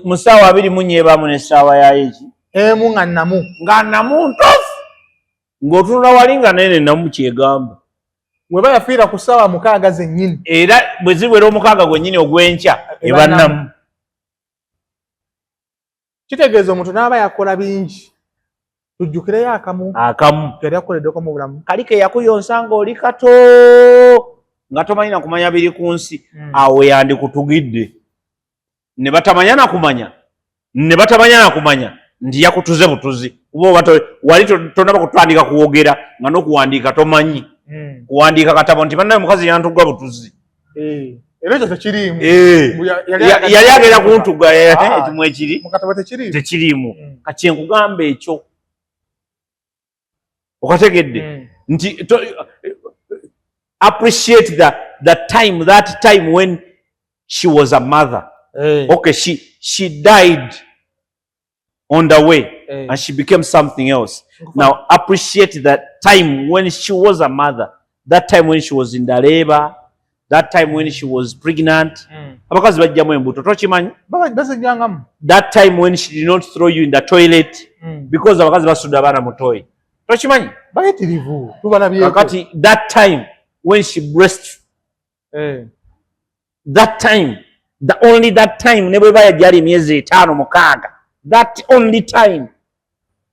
mu ssaawa 2 munyeebamu n'essaawa yayo eki? Emu nga nnamu. Nga nnamu ntuufu. Ng'otunula wali nga naye nnamu kyegamba. Weba yafiira ku ssaawa 6 zennyini. Era bwe ziwera 6 gwennyini ogw'enkya eba nnamu. Kitegeeza omuntu n'aba yakola bingi. Tujjukireyo akamu. Yali akoleddeko mu bulamu. Kali ke yakuyonsa ng'oli kato nga tomanyi na kumanya biri ku nsi. Awo yandikutugidde. Ne batamanya na kumanya ndi yakutuze butuzi. Wali tonaba kutandika kuwogera nga n'okuwandiika tomanyi. Kuwandiika katabo nti bannaye mukazi yantugga butuzi. Era ekyo tekiriimu. Yali agenda kuntugga ekimu ekiri. Mu katabo tekiriimu. Tekiriimu. Kati nkugamba ekyo. Okategedde nti appreciate that time when she was a mother. Okay, she died on the way and she became something else. Now appreciate that time when she was a mother, that time when she was in the labor, that time when she was pregnant. Abakazi bajjamu embuto tokimanyi? That time when she did not throw you in the toilet because abakazi basudde abaana mu toy. Tokimanyi? Bayitirivu. Kakati that time when she That time, only that time, ne bwe bayajjali emyezi 5-6, that only time.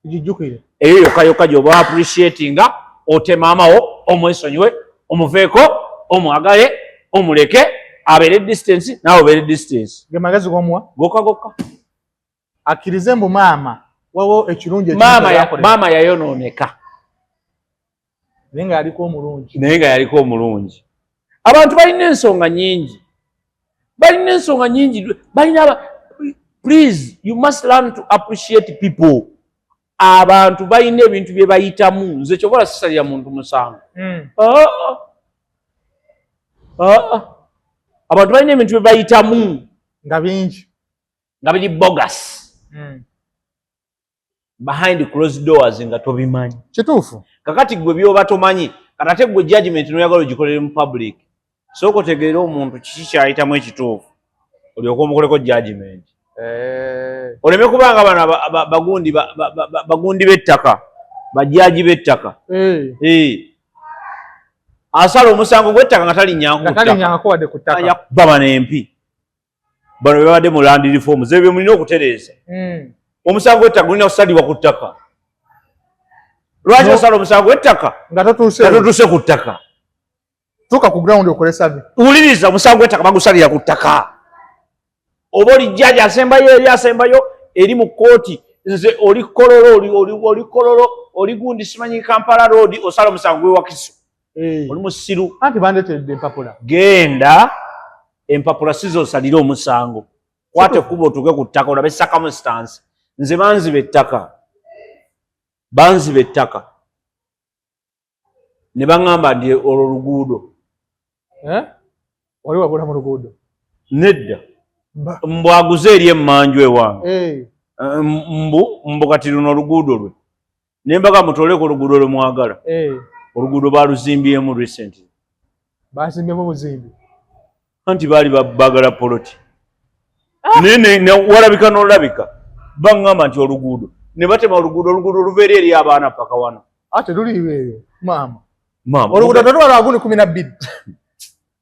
Jijukire. Eyo yokka gy'oba appreciating nga ote maamawo omwesonyiwe omuveeko omwagale omuleke abeere distance naawe obeere distance. Ge magezi g'omuwa gokka akkirize mbu maama wawo ekirungi maama yayonooneka naye nga yaliko omulungi. Abantu balina ensonga nyingi, please you must learn to appreciate people. Abantu balina ebintu bye bayitamu. Nze kyobola sisalira muntu musango. Abantu balina ebintu bye bayitamu nga bingi nga biri bogus. Behind closed doors nga tobimanyi. Kituufu. Kakati gwe byoba tomanyi, katate gwe judgment noyagala ogikolere mu public. Sooka otegeera omuntu kiki kyayitamu ekituufu olyoka omukoleko judgment. Oleme kubanga bano bagundi b'ettaka, bajaji b'ettaka. Asala omusango gw'ettaka nga talinnyanko wadde ku ttaka. Yakuba n'empi. Bano be babadde mu land reforms ebyo mulina okutereeza. Omusango gw'ettaka gulina kusalibwa ku ttaka. Lwaki osala omusango gw'ettaka nga totuuse ku ttaka? Tuuka ku ground okole survey. Wuliriza, omusango gw'ettaka bagusalira ku ttaka. Oba oli jjaji asembayo eri mu kkooti, nze oli Kololo oli gundi simanyi Kampala road, osala omusango gw'ewakiso. Oli musiru. Anti bandetedde empapula. Genda empapula sizosalira omusango. Kwate kuba otuuke ku ttaka olabe circumstance. Nze banziba ettaka ne baŋŋamba ndi olwo luguudo. Wali wabula mu luguudo? Nedda. Mbwaguze eri emmanju ewange. Mbu kati luno oluguudo lwe. Ne mbaga mutooleko oluguudo lwe mwagala. Oluguudo baluzimbyemu recently. Baazimbyemu buzimbi. Anti baali bagala poloti. Ne walabika n'olabika. Baŋŋamba nti oluguudo. Ne batema oluguudo luveera eri abaana paka wano. Ate luliiwo eyo maama. Oluguudo tetwala aguni 12.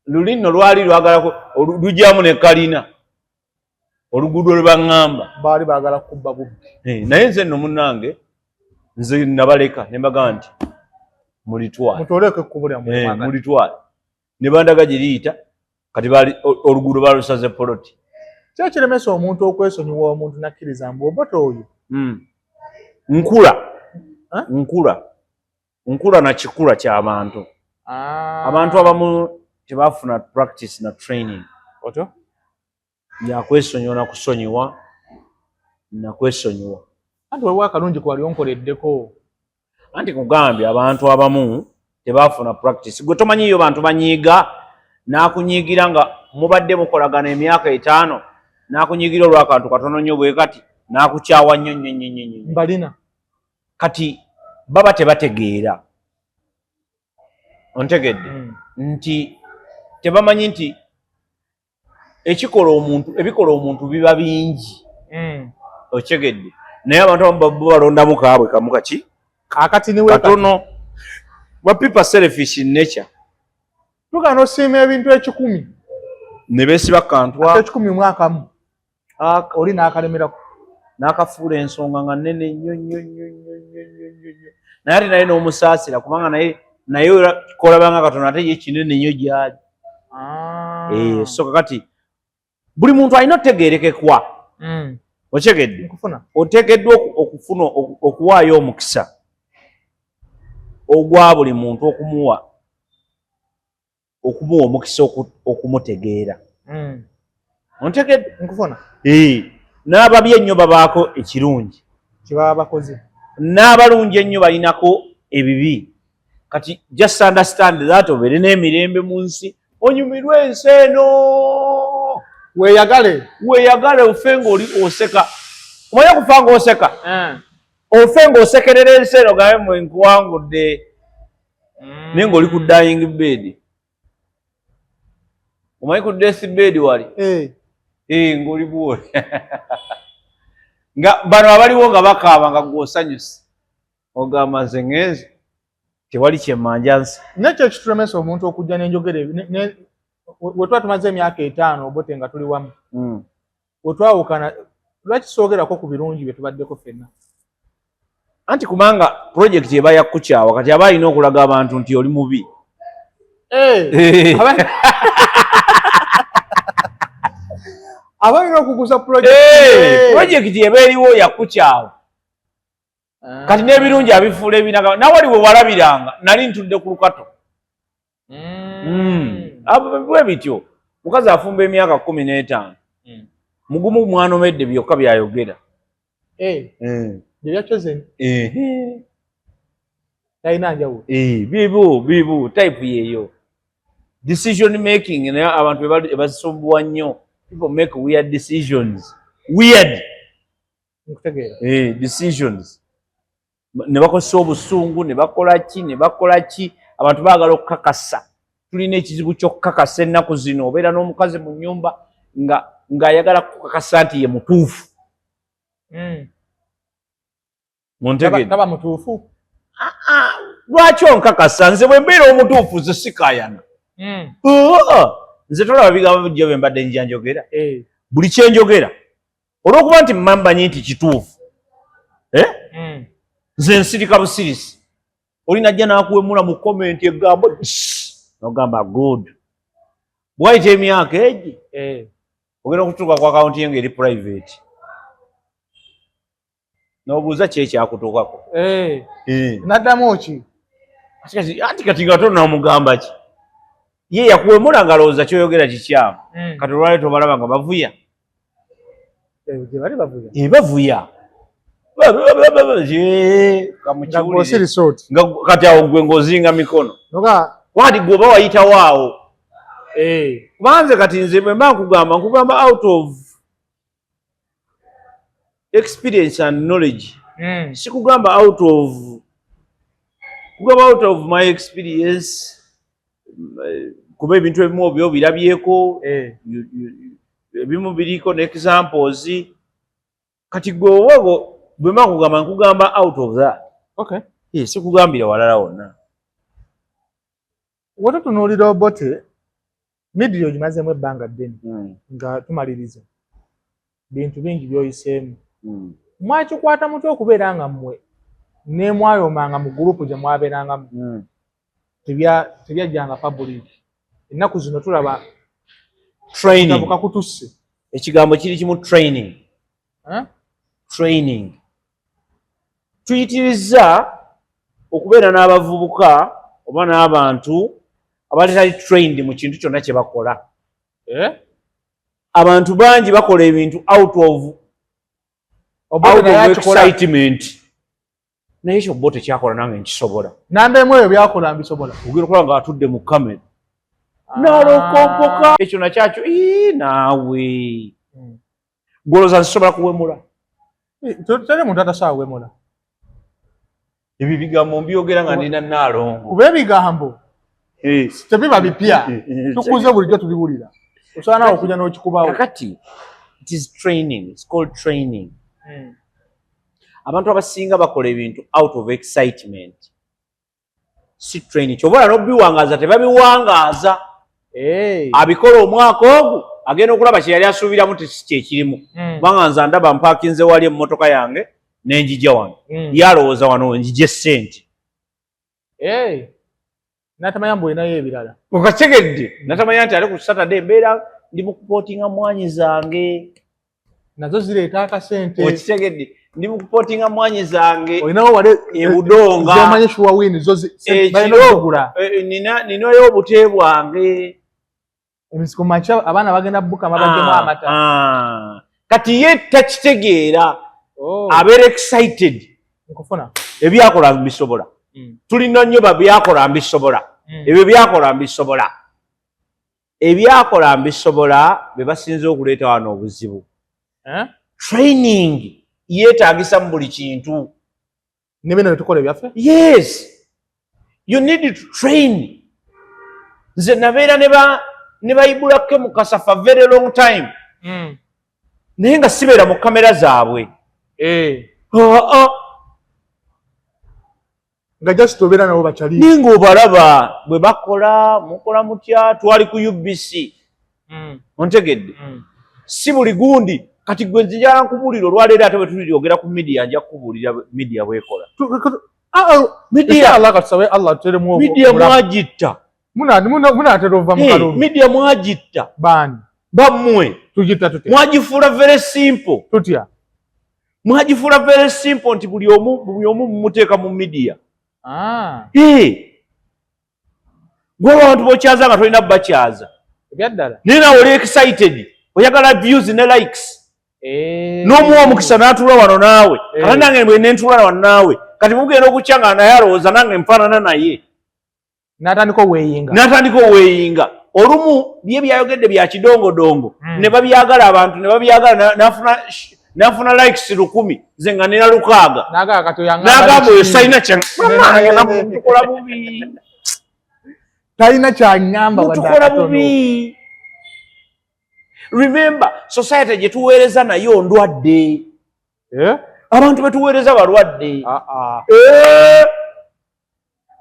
Luli nno lwali lwagalako lujjamu ne kalina. Oluguudo lwe baŋŋamba. Baali baagala kubba bubbi. Naye nze nno munnange nze nabaleka ne mbaga nti mulitwale. Mutooleko ekkubo lyammwe. Mulitwale. Ne bandaga gye liyita kati oluguudo balusaze poloti. Kyekiremesa omuntu okwesonyiwa omuntu nakkiriza mbu obote oyo. Nkula na kikula ky'abantu. Abantu abamu tebafuna practice na training. Otyo? Yakwesonyiwa na kusonyiwa na kwesonyiwa. Anti waliwo akalungi kwali onkoleddeko. Anti kugambye abantu abamu tebafuna practice. Gwe tomanyiyo bantu banyiiga n'akunyiigira nga mubadde mukolagana emyaka 5 n'akunyiigira olw'akantu katono nnyo bwe kati n'akukyawa nnyo. Mbalina. Kati baba tebategeera. Ontegedde nti tebamanyi nti ebikola omuntu biba bingi. Otegedde. Naye abantu abamu balondamu kaabwe kamu kaki akati niwe katono. People selfish in nature. Tugano osiima ebintu 10 ne beesiba kantu 10 mwakamu oli n'akalemerako n'akafuula ensonga nga nnene nnyo. Naye ate naye n'omusaasira kubanga naye kolabanga katono ate ye kinene nnyo gyali. So kakati buli muntu alina otegeerekekwa. Otegedde oteekeddwa okufuna okuwaayo omukisa ogwa buli muntu okumuwa omukisa okumutegeera. Ontegedde nkufuna n'ababi ennyo babaako ekirungi kibaba bakoze, n'abalungi ennyo balinako ebibi. Kati just understand that obeere n'emirembe mu nsi, onyumirwe ensi eno, weeyagale ofe ng'oli oseka. Omanyi okufa ng'oseka? Ofe ng'osekerera ensi eno gambe mwe nkuwangudde naye ng'oli ku dying bed. Omanyi ku death bed wali? Ng'oli bwoli. Nga bano abaliwo nga bakaaba nga gw'osanyuse. Ogamba nze ngenze tewali kyemmanja nsi. Nekyo ekitulemesa omuntu okujja n'enjogera wetwa tumaze emyaka 5 Obote nga tuli wamu wetwawukana lwaki soogerako ku birungi bye tubaddeko ffenna anti kubanga project eba yakukyawa kati aba alina okulaga abantu nti oli mubi abalina okuguza project eba eriwo yakukyawa kati n'ebirungi abifuula ebinaga nawali we walabiranga nali ntudde ku lukato bwe bityo mukazi afumba emyaka 15 mugumu mwanomedde byokka byayogera byakyoze talina njawulo bibu type yeeyo decision making naye abantu basumbuwa nnyo people make weird decisions decisions ne bakozesa obusungu ne bakola ki abantu baagala okukakasa tulina ekizibu ky'okukakasa ennaku zino obeera n'omukazi mu nnyumba ng'ayagala kukakasa nti ye mutuufu taba mutuufu lwaki onkakasa nze bwe mbeera omutuufu ze sikaayana nze tolaba bigambo bijjo bye mbadde njanjogera buli kyenjogera olw'okuba nti mmanyi nti kituufu nze nsirika busirisi oli najja n'akuwemula mu komenti egambo nogamba good bwayita emyaka egi ogenda okutuuka ku akawunti ye ng'eri private n'obuuza ki ekyakutuukako naddamu ki anti kati nga tonamugamba ki ye yakuwemula ngalowooza kyoyogera kikyamu kati olwaleero tobalaba nga bavuya bavuya kati awo gwe ng'ozinga mikono wati gwe oba wayitawo awo kubanze kati nze bwe mba nkugamba out of experience and knowledge sikugamba out of my experience kuba ebintu ebimu obi obirabyeko ebimu biriko ne examples kati gwe owago bwe mba nkugamba out of that sikugambira walala wonna wotutunuulira Obote midiyo ogimazemu ebbanga ddene nga tumaliriza bintu bingi byoyiseemu mwakikwata mutya okubeera nga mmwe nemwayomanga mu gurupu gye mwabeerangamu tebyajjanga public ennaku zino tulaba training kakutusse ekigambo kiri kimu training tuyitiriza okubeera n'abavubuka oba n'abantu abatali trained mu kintu kyonna kye bakola abantu bangi bakola ebintu out of excitement naye ekyo Obote kyakola nange nkisobola nandemu eyo byakola mbisobola ogenda okola nga atudde mu kamera nalokompoka ekyo nakyakyo naawe golooza nzisobola kuwemula tere muntu atasaawemula ebyo bigambo mbyogera nga nina naalongo kuba ebigambo tebiba bipya tukuze bulijjo tubiwulira osobola nawe okujja n'okikubawo kakati it is training, it's called training. Abantu abasinga bakola ebintu out of excitement. Si training. Chobola n'obiwangaza tebabiwangaza. Abikola omwaka ogwo agenda okulaba kye yali asuubiramu tekirimu. Kubanga nze ndaba mpaakinze wali emmotoka yange n'enjija wano. Yalowooza wano njije ssente. Natamanya mbu olinayo ebirala. Okategedde. Natamanya nti ali ku Saturday mbeera ndi mu kupootinga mwanyi zange. Nazo zireeta akasente. Okitegedde. Ndi mu kupootinga mwanyi zange. Olinawo wale ebudonga. Zomanye shuwa wini zo balina okugula. Ninayo obute bwange. Emisiko macha abaana bagenda buka mabagemu amata. Kati ye takitegeera. Abeera excited. Nkufuna. Ebyakola bisobola. Tulina nnyo babyakola mbisobola. Ebyo byakola mbisobola. Ebyakola mbisobola be basinze okuleeta wano obuzibu. Training yeetaagisa mu buli kintu. Ne bino tukola byaffe? Yes. You need to train. Nze nabeera ne bayibulako Mukasa for very long time. Naye nga sibeera mu kamera zaabwe. nga just obera nabo bachali ningo obalaba bwe bakola mukola mutya twali ku UBC ontegedde si buli gundi kati gwe nzija nkubulira olwaleero ate bwe tuliogera ku media nja kubulira media bwekola media Allah katsawe Allah teremu media mwajitta muna aterova mukalo media mwajitta bani bamwe tujitta tutya mwajifula very simple tutya mwajifula very simple nti buli omu mumuteeka mu media gwe abantu bokyaza nga tolina bakyaza ebyaddala nina oli excited oyagala views ne likes n'omuwa omukisa n'atuula wano naawe kala nange bwe nentuula wano naawe kati mugenda okukya nga naye alowooza nange nfaanana naye n'atandika oweeyinga olumu bye byayogedde bya kidongodongo ne babyagala abantu ne babyagala n'afuna likes 1,000 nze nga nina 600 n'agamba oyo sayina tukola bubi talina kyangamba tukola bubi. Remember, society gye tuweereza nayo ndwadde. Abantu betuweereza balwadde.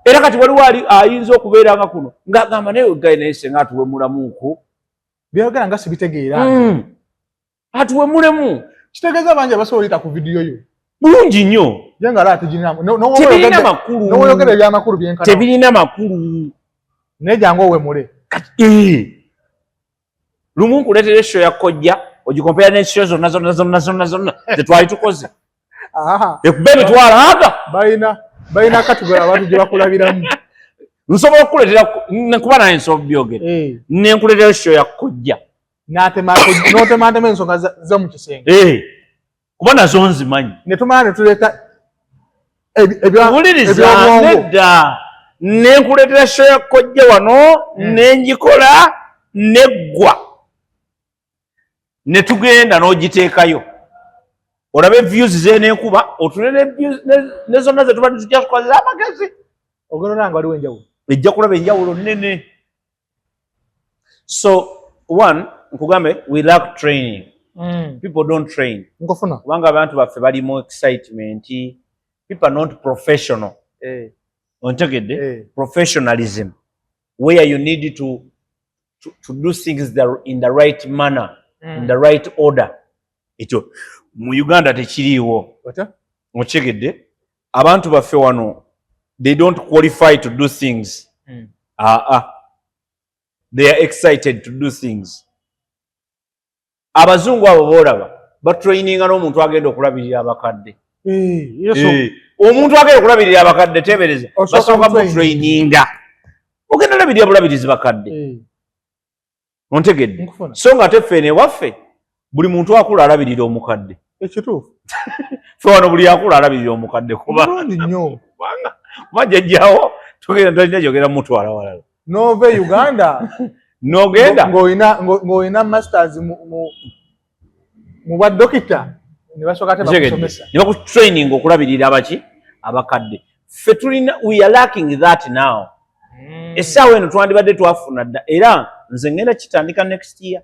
Era kati waliwo ayinza okubeera nga kuno ng'agamba naye gainese nga atuwemulamuko byogera nga sibitegeera atuwemulemu kitegeeza bangi abasobola oyita ku vidiyo yo bulungi nnyo jenga ala tejinamu tebirina makulu n'oyogera eby'amakulu byenkana tebirina makulu naye jangu owemule lumu nkuleetera esho ya kkojja ogikompera n'esho zonna tetwali tukoze ekuba emitwalo aga balina kategori abantu gye bakulabiramu nsobola okukuleetera kuba naye nsobola byogera nenkuleetera esho ya kkojja n'otematema ensonga zo mu kisenge kuba nazo nzimanyi ne tumala ne tuleeta wuliriza nedda nenkuleetera esho ya kkojja wano nenjikola neggwa ne tugenda n'ogiteekayo olabe views z'enekuba otulere ne zonna ze tuba tujja tukozesa amagezi ogonona nga waliwo enjawulo ejja kulaba enjawulo nnene. So one nkugambe we lack training. People don't train nkofuna kubanga abantu baffe bali mu excitement, people are not professional. Ontegedde professionalism where you need to do things in the right manner, in the right order. Ekyo mu Uganda tekiriiwo. Otegedde abantu baffe wano they don't qualify to do things. They are excited to do things. Abazungu abo boolaba batraininga n'omuntu agenda okulabirira abakadde. Omuntu agenda okulabirira abakadde tebereza basooka mu traininga ogenda olabirira bulabirizi bakadde. Ontegedde so nga teffeene waffe buli muntu akula alabirira omukadde. Ekituufu fe wano buli akula alabirira omukadde nnyo bajjajjawo tolina gyogera mutwala walala nove Uganda nogenda ng'olina masters mu bwa dokita ne basooka ate bakusomesa ne bakutraining okulabirira abaki abakadde. Ffe tulina we are lacking that now. Essaawa eno twandibadde twafuna dda era nze ngenda kitandika next year.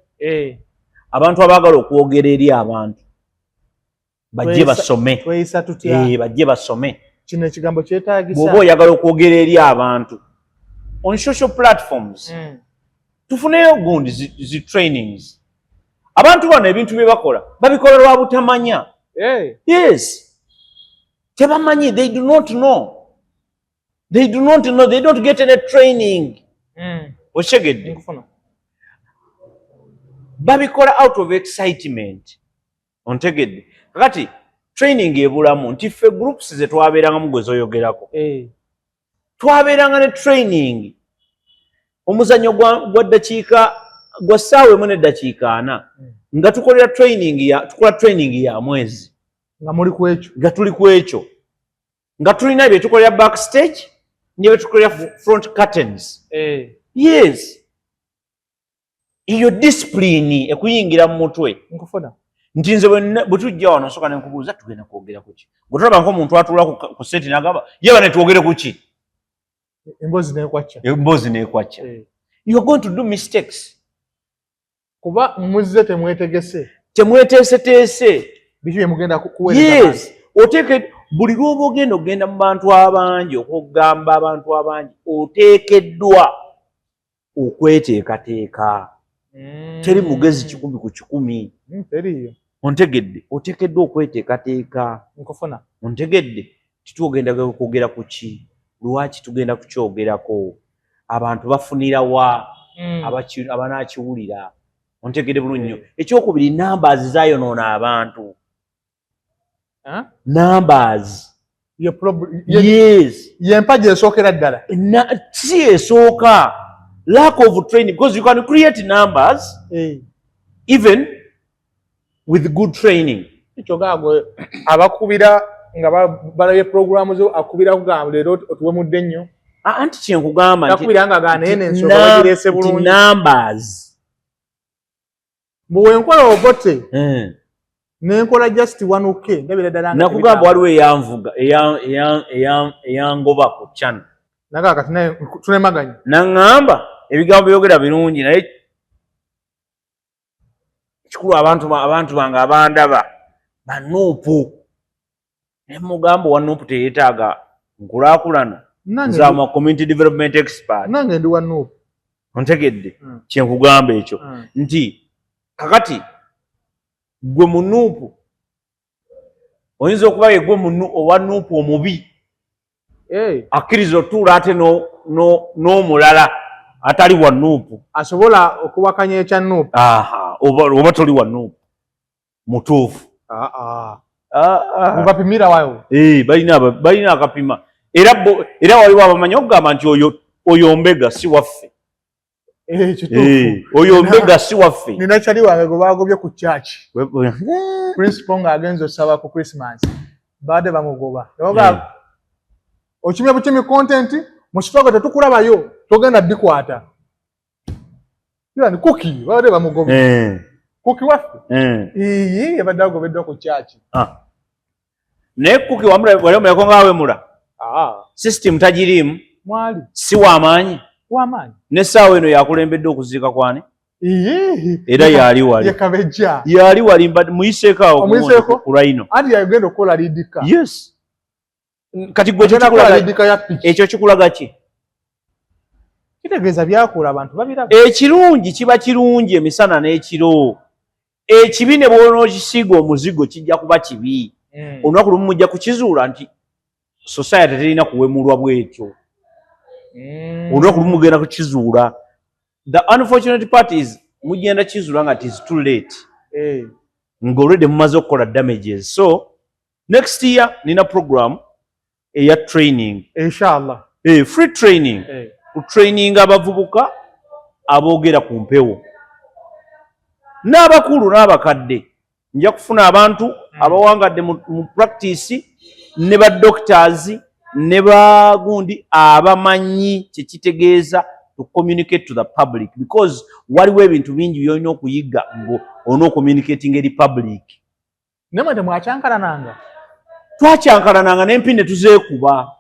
Abantu abaagala okwogera eri abantu bajje basome. Tweyisa tutya? Bajje basome. Kino ekigambo kyetaagisa. Bw'oba oyagala okwogera eri abantu on social platforms tufuneyo gundi zi trainings. Abantu bano ebintu bye bakola babikola lwa butamanya. Yes, tebamanyi. They do not know. They don't get any training. Oshegedde babikola out of excitement. Ontegedde kakati training ebulamu nti ffe groups ze twabeerangamu gwe zoyogerako twabeeranga ne training omuzannyo gwa ddakiika gwa ssaawa emu n'eddakiika 4 nga tukola training ya mwezi nga tuli ku ekyo nga tulina bye tukolera backstage ne bye tukolera front curtains. Yes, iyo discipline ekuyingira mu mutwe nti nze bwe tujja wano nsooka ne nkubuuza tugenda kwogera ku ki bwe tulaba nk'omuntu atuula ku seti n'agamba yeba ne twogere ku ki emboozi n'ekwacca. You are going to do mistakes kuba muzze temwetegeese temweteeseteese. biki bye mugenda kuweereza. Yes, buli lwoba ogenda mu bantu abangi okugamba abantu abangi oteekeddwa okweteekateeka. Teri mugezi 100 ku 100. Teriyo. Ontegedde oteekeddwa okweteekateeka. Nkufuna. Ontegedde titugenda kwogera ku ki, lwaki tugenda kukyogerako, abantu bafunira wa abanaakiwulira. Ontegedde bulungi nnyo. Ekyokubiri, numbers zaayonoona abantu. Numbers. Yes. Yempaji esookera ddala. Si esooka. Lack of training, because you can create numbers even with good training. Ekyo gaagwe abakubira nga balabye programu zo akubira kugamba leero otuwe mudde nnyo. Anti kyenkugamba nti akubira nga gaana ene ensonga bagireese bulungi. Numbers. Bwe nkola obote. Nenkola just 1K ndabira ddala nga nakugamba waliwo eyanvuga eyangoba ku channel. Naga kati tunemaganya. Nangamba ebigambo byogera birungi naye kikulu abantu bange abandaba banuupu. Ne mugambo wa nuupu teyeetaaga nkulaakulana. Nze ama community development expert. Nange ndi wa nuupu. Ontegedde kyenkugamba ekyo nti kakati gwe munuupu oyinza okuba ye gwe owa nuupu omubi akkiriza otuula ate n'omulala atali wa nuupu asobola okuwakanya ekya nuupu. Oba toli wa nuupu mutuufu. Mubapimira wayo. Balina akapima era waliwo abamanyi okugamba nti oyo mbega si waffe. Oyo mbega si waffe. Nina kyali wange gwe baagobye ku church. Principal ng'agenza osaba ku Christmas. Baade bamugoba. Okimye bukimi content mu kifo tetukulabayo togenda bikwata. Yani kuki baade bamugoba. Kuki waffe. Yabadde agobeddwa ku church. Naye kuki wali omuleko ngaawe mula. System tagiriimu. Mwali. Si w'amaanyi. W'amaanyi. N'essaawa eno yakulembedde okuziika kwani? Era yali wali. Yakabejja. Yali wali muyiseeko awo ku Rhino. Adi yagenda okukola lidika. Yes. Kati gwe ekyo kikulaga ki? Kitegeeza byakola abantu babiraba. Ekirungi kiba kirungi emisana n'ekiro. Ekibi ne bw'onookisiiga omuzigo kijja kuba kibi. Olunaku lumu mujja kukizuula nti society terina kuwemulwa bw'ekyo. Olunaku lumu mugenda kukizuula. The unfortunate part is mugenda kizuula nga it is too late. Nga already mumaze okukola damages. So next year nina program eya training. Inshallah. Free training. Training abavubuka aboogera ku mpewo. N'abakulu n'abakadde. Nja kufuna abantu abawangadde mu practice ne ba doctors ne bagundi abamanyi kyekitegeeza to communicate to the public, because waliwo ebintu bingi byolina okuyiga ngo on'ocommunicating eri public. Nemwe temwakyankalananga? Twakyankalananga n'empinde tuzeekuba.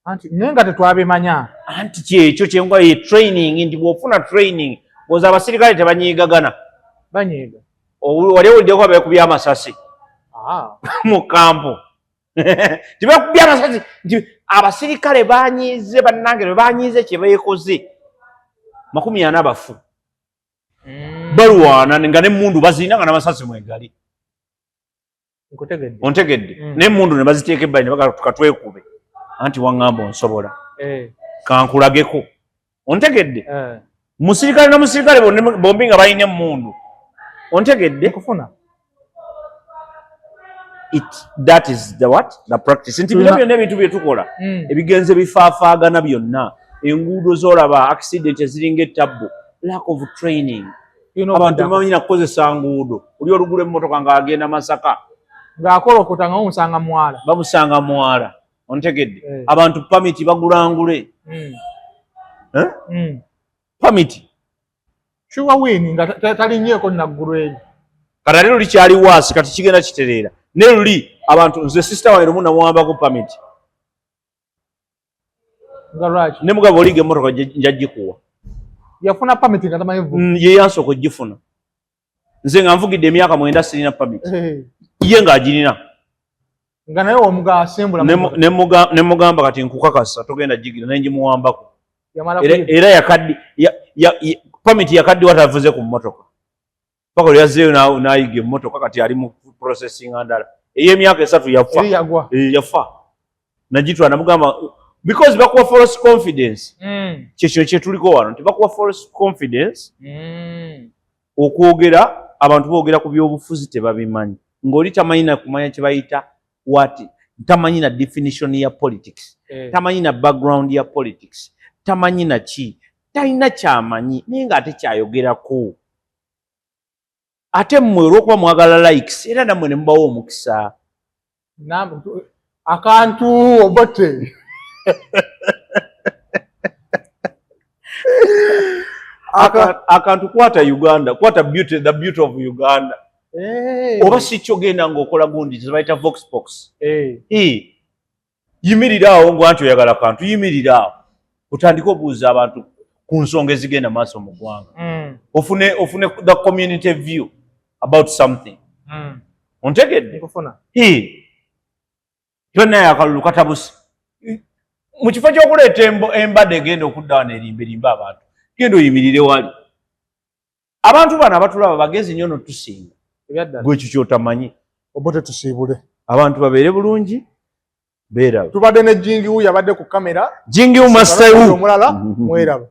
Anti nenga tetwabimanya. Anti kyekyo kyenga ye training, nti bw'ofuna training boza abasirikale tebanyiigagana. Banyiiga. Wali owuliddeko abekubya amasasi mu kampo. Tibakubya amasasi nti abasirikale banyiize bannange bwe banyiize kye beekoze 40 bafu. Balwana nga n'emmundu bazirina nga n'amasasi mwegali. Ontegedde. N'emmundu ne baziteeka ebbali ne bagala tukatwekube. Anti waŋŋamba onsobola. Kankulageko. Ontegedde. Musirikale na musirikale bombi nga balina emmundu. Ontegedde. Kufuna. That is the what? The practice. Nti bino byonna ebintu bye tukola ebigenze bifaafaagana byonna, enguudo z'olaba accident eziringa ettabbo, lack of training. Abantu tebamanyi na kukozesa nguudo. Oli olugula emmotoka ng'agenda Masaka ng'akolokota nga bamusanga mwala. Bamusanga mwala. Ontegedde. Abantu pamiti bagula ngule. Pamiti. Shuwa wini nga talinnyeko naggulu eyo. Kati ate luli kyali waasi kati kigenda kitereera. Ne luli abantu nze sister wange lumu namuwambako pamiti. Nga lwaki? Ne mugabo oliga emmotoka njagikuwa. Yafuna pamiti nga tamanyi vuga. Ye yansooka ogifuna. Nze nga nvugidde emyaka 9 sirina pamiti. Ye ng'agirina. nga naye omuga asembula ne mugamba kati nkukakasa togenda jigira nenji muwambako era yakaddi pamiti yakaddi watavuze ku mmotoka paka lyazeyo nayiga emmotoka kati ali mu processing andala ey'emyaka 3 yafa najitwa namugamba because bakuwa false confidence kyekyo kyetuliko wano tebakuwa false confidence okwogera abantu boogera ku byobufuzi tebabimanyi ng'oli tamanyi na kumanya kye bayita what tamanyi na definition ya politics tamanyi na background ya politics tamanyi na ki talina kyamanyi naye ng'ate kyayogerako ate mmwe olw'okuba mwagala likes era nammwe ne mubawo omukisa akantu obote akantu kwata Uganda kwata the beauty of Uganda oba si kyogenda ng'okola gundi tebayita voxpox yimirirawo ngwanti oyagala kantu yimirirawo otandika obuuza abantu ku nsonga ezigenda maaso mu ggwanga ofune the community view about something ontegedde yonna yakalulu katabusi mu kifo ky'okuleeta embadde egenda okuddawana erimberimba abantu genda oyimirire wali abantu bano abatulaba bagezi nnyo notusinga gwe ekyo kyotamanyi obote tusiibule abantu babeere bulungi beeraba tubadde ne jingiwu yabadde ku kamera jingiwu masayu omulala mweraba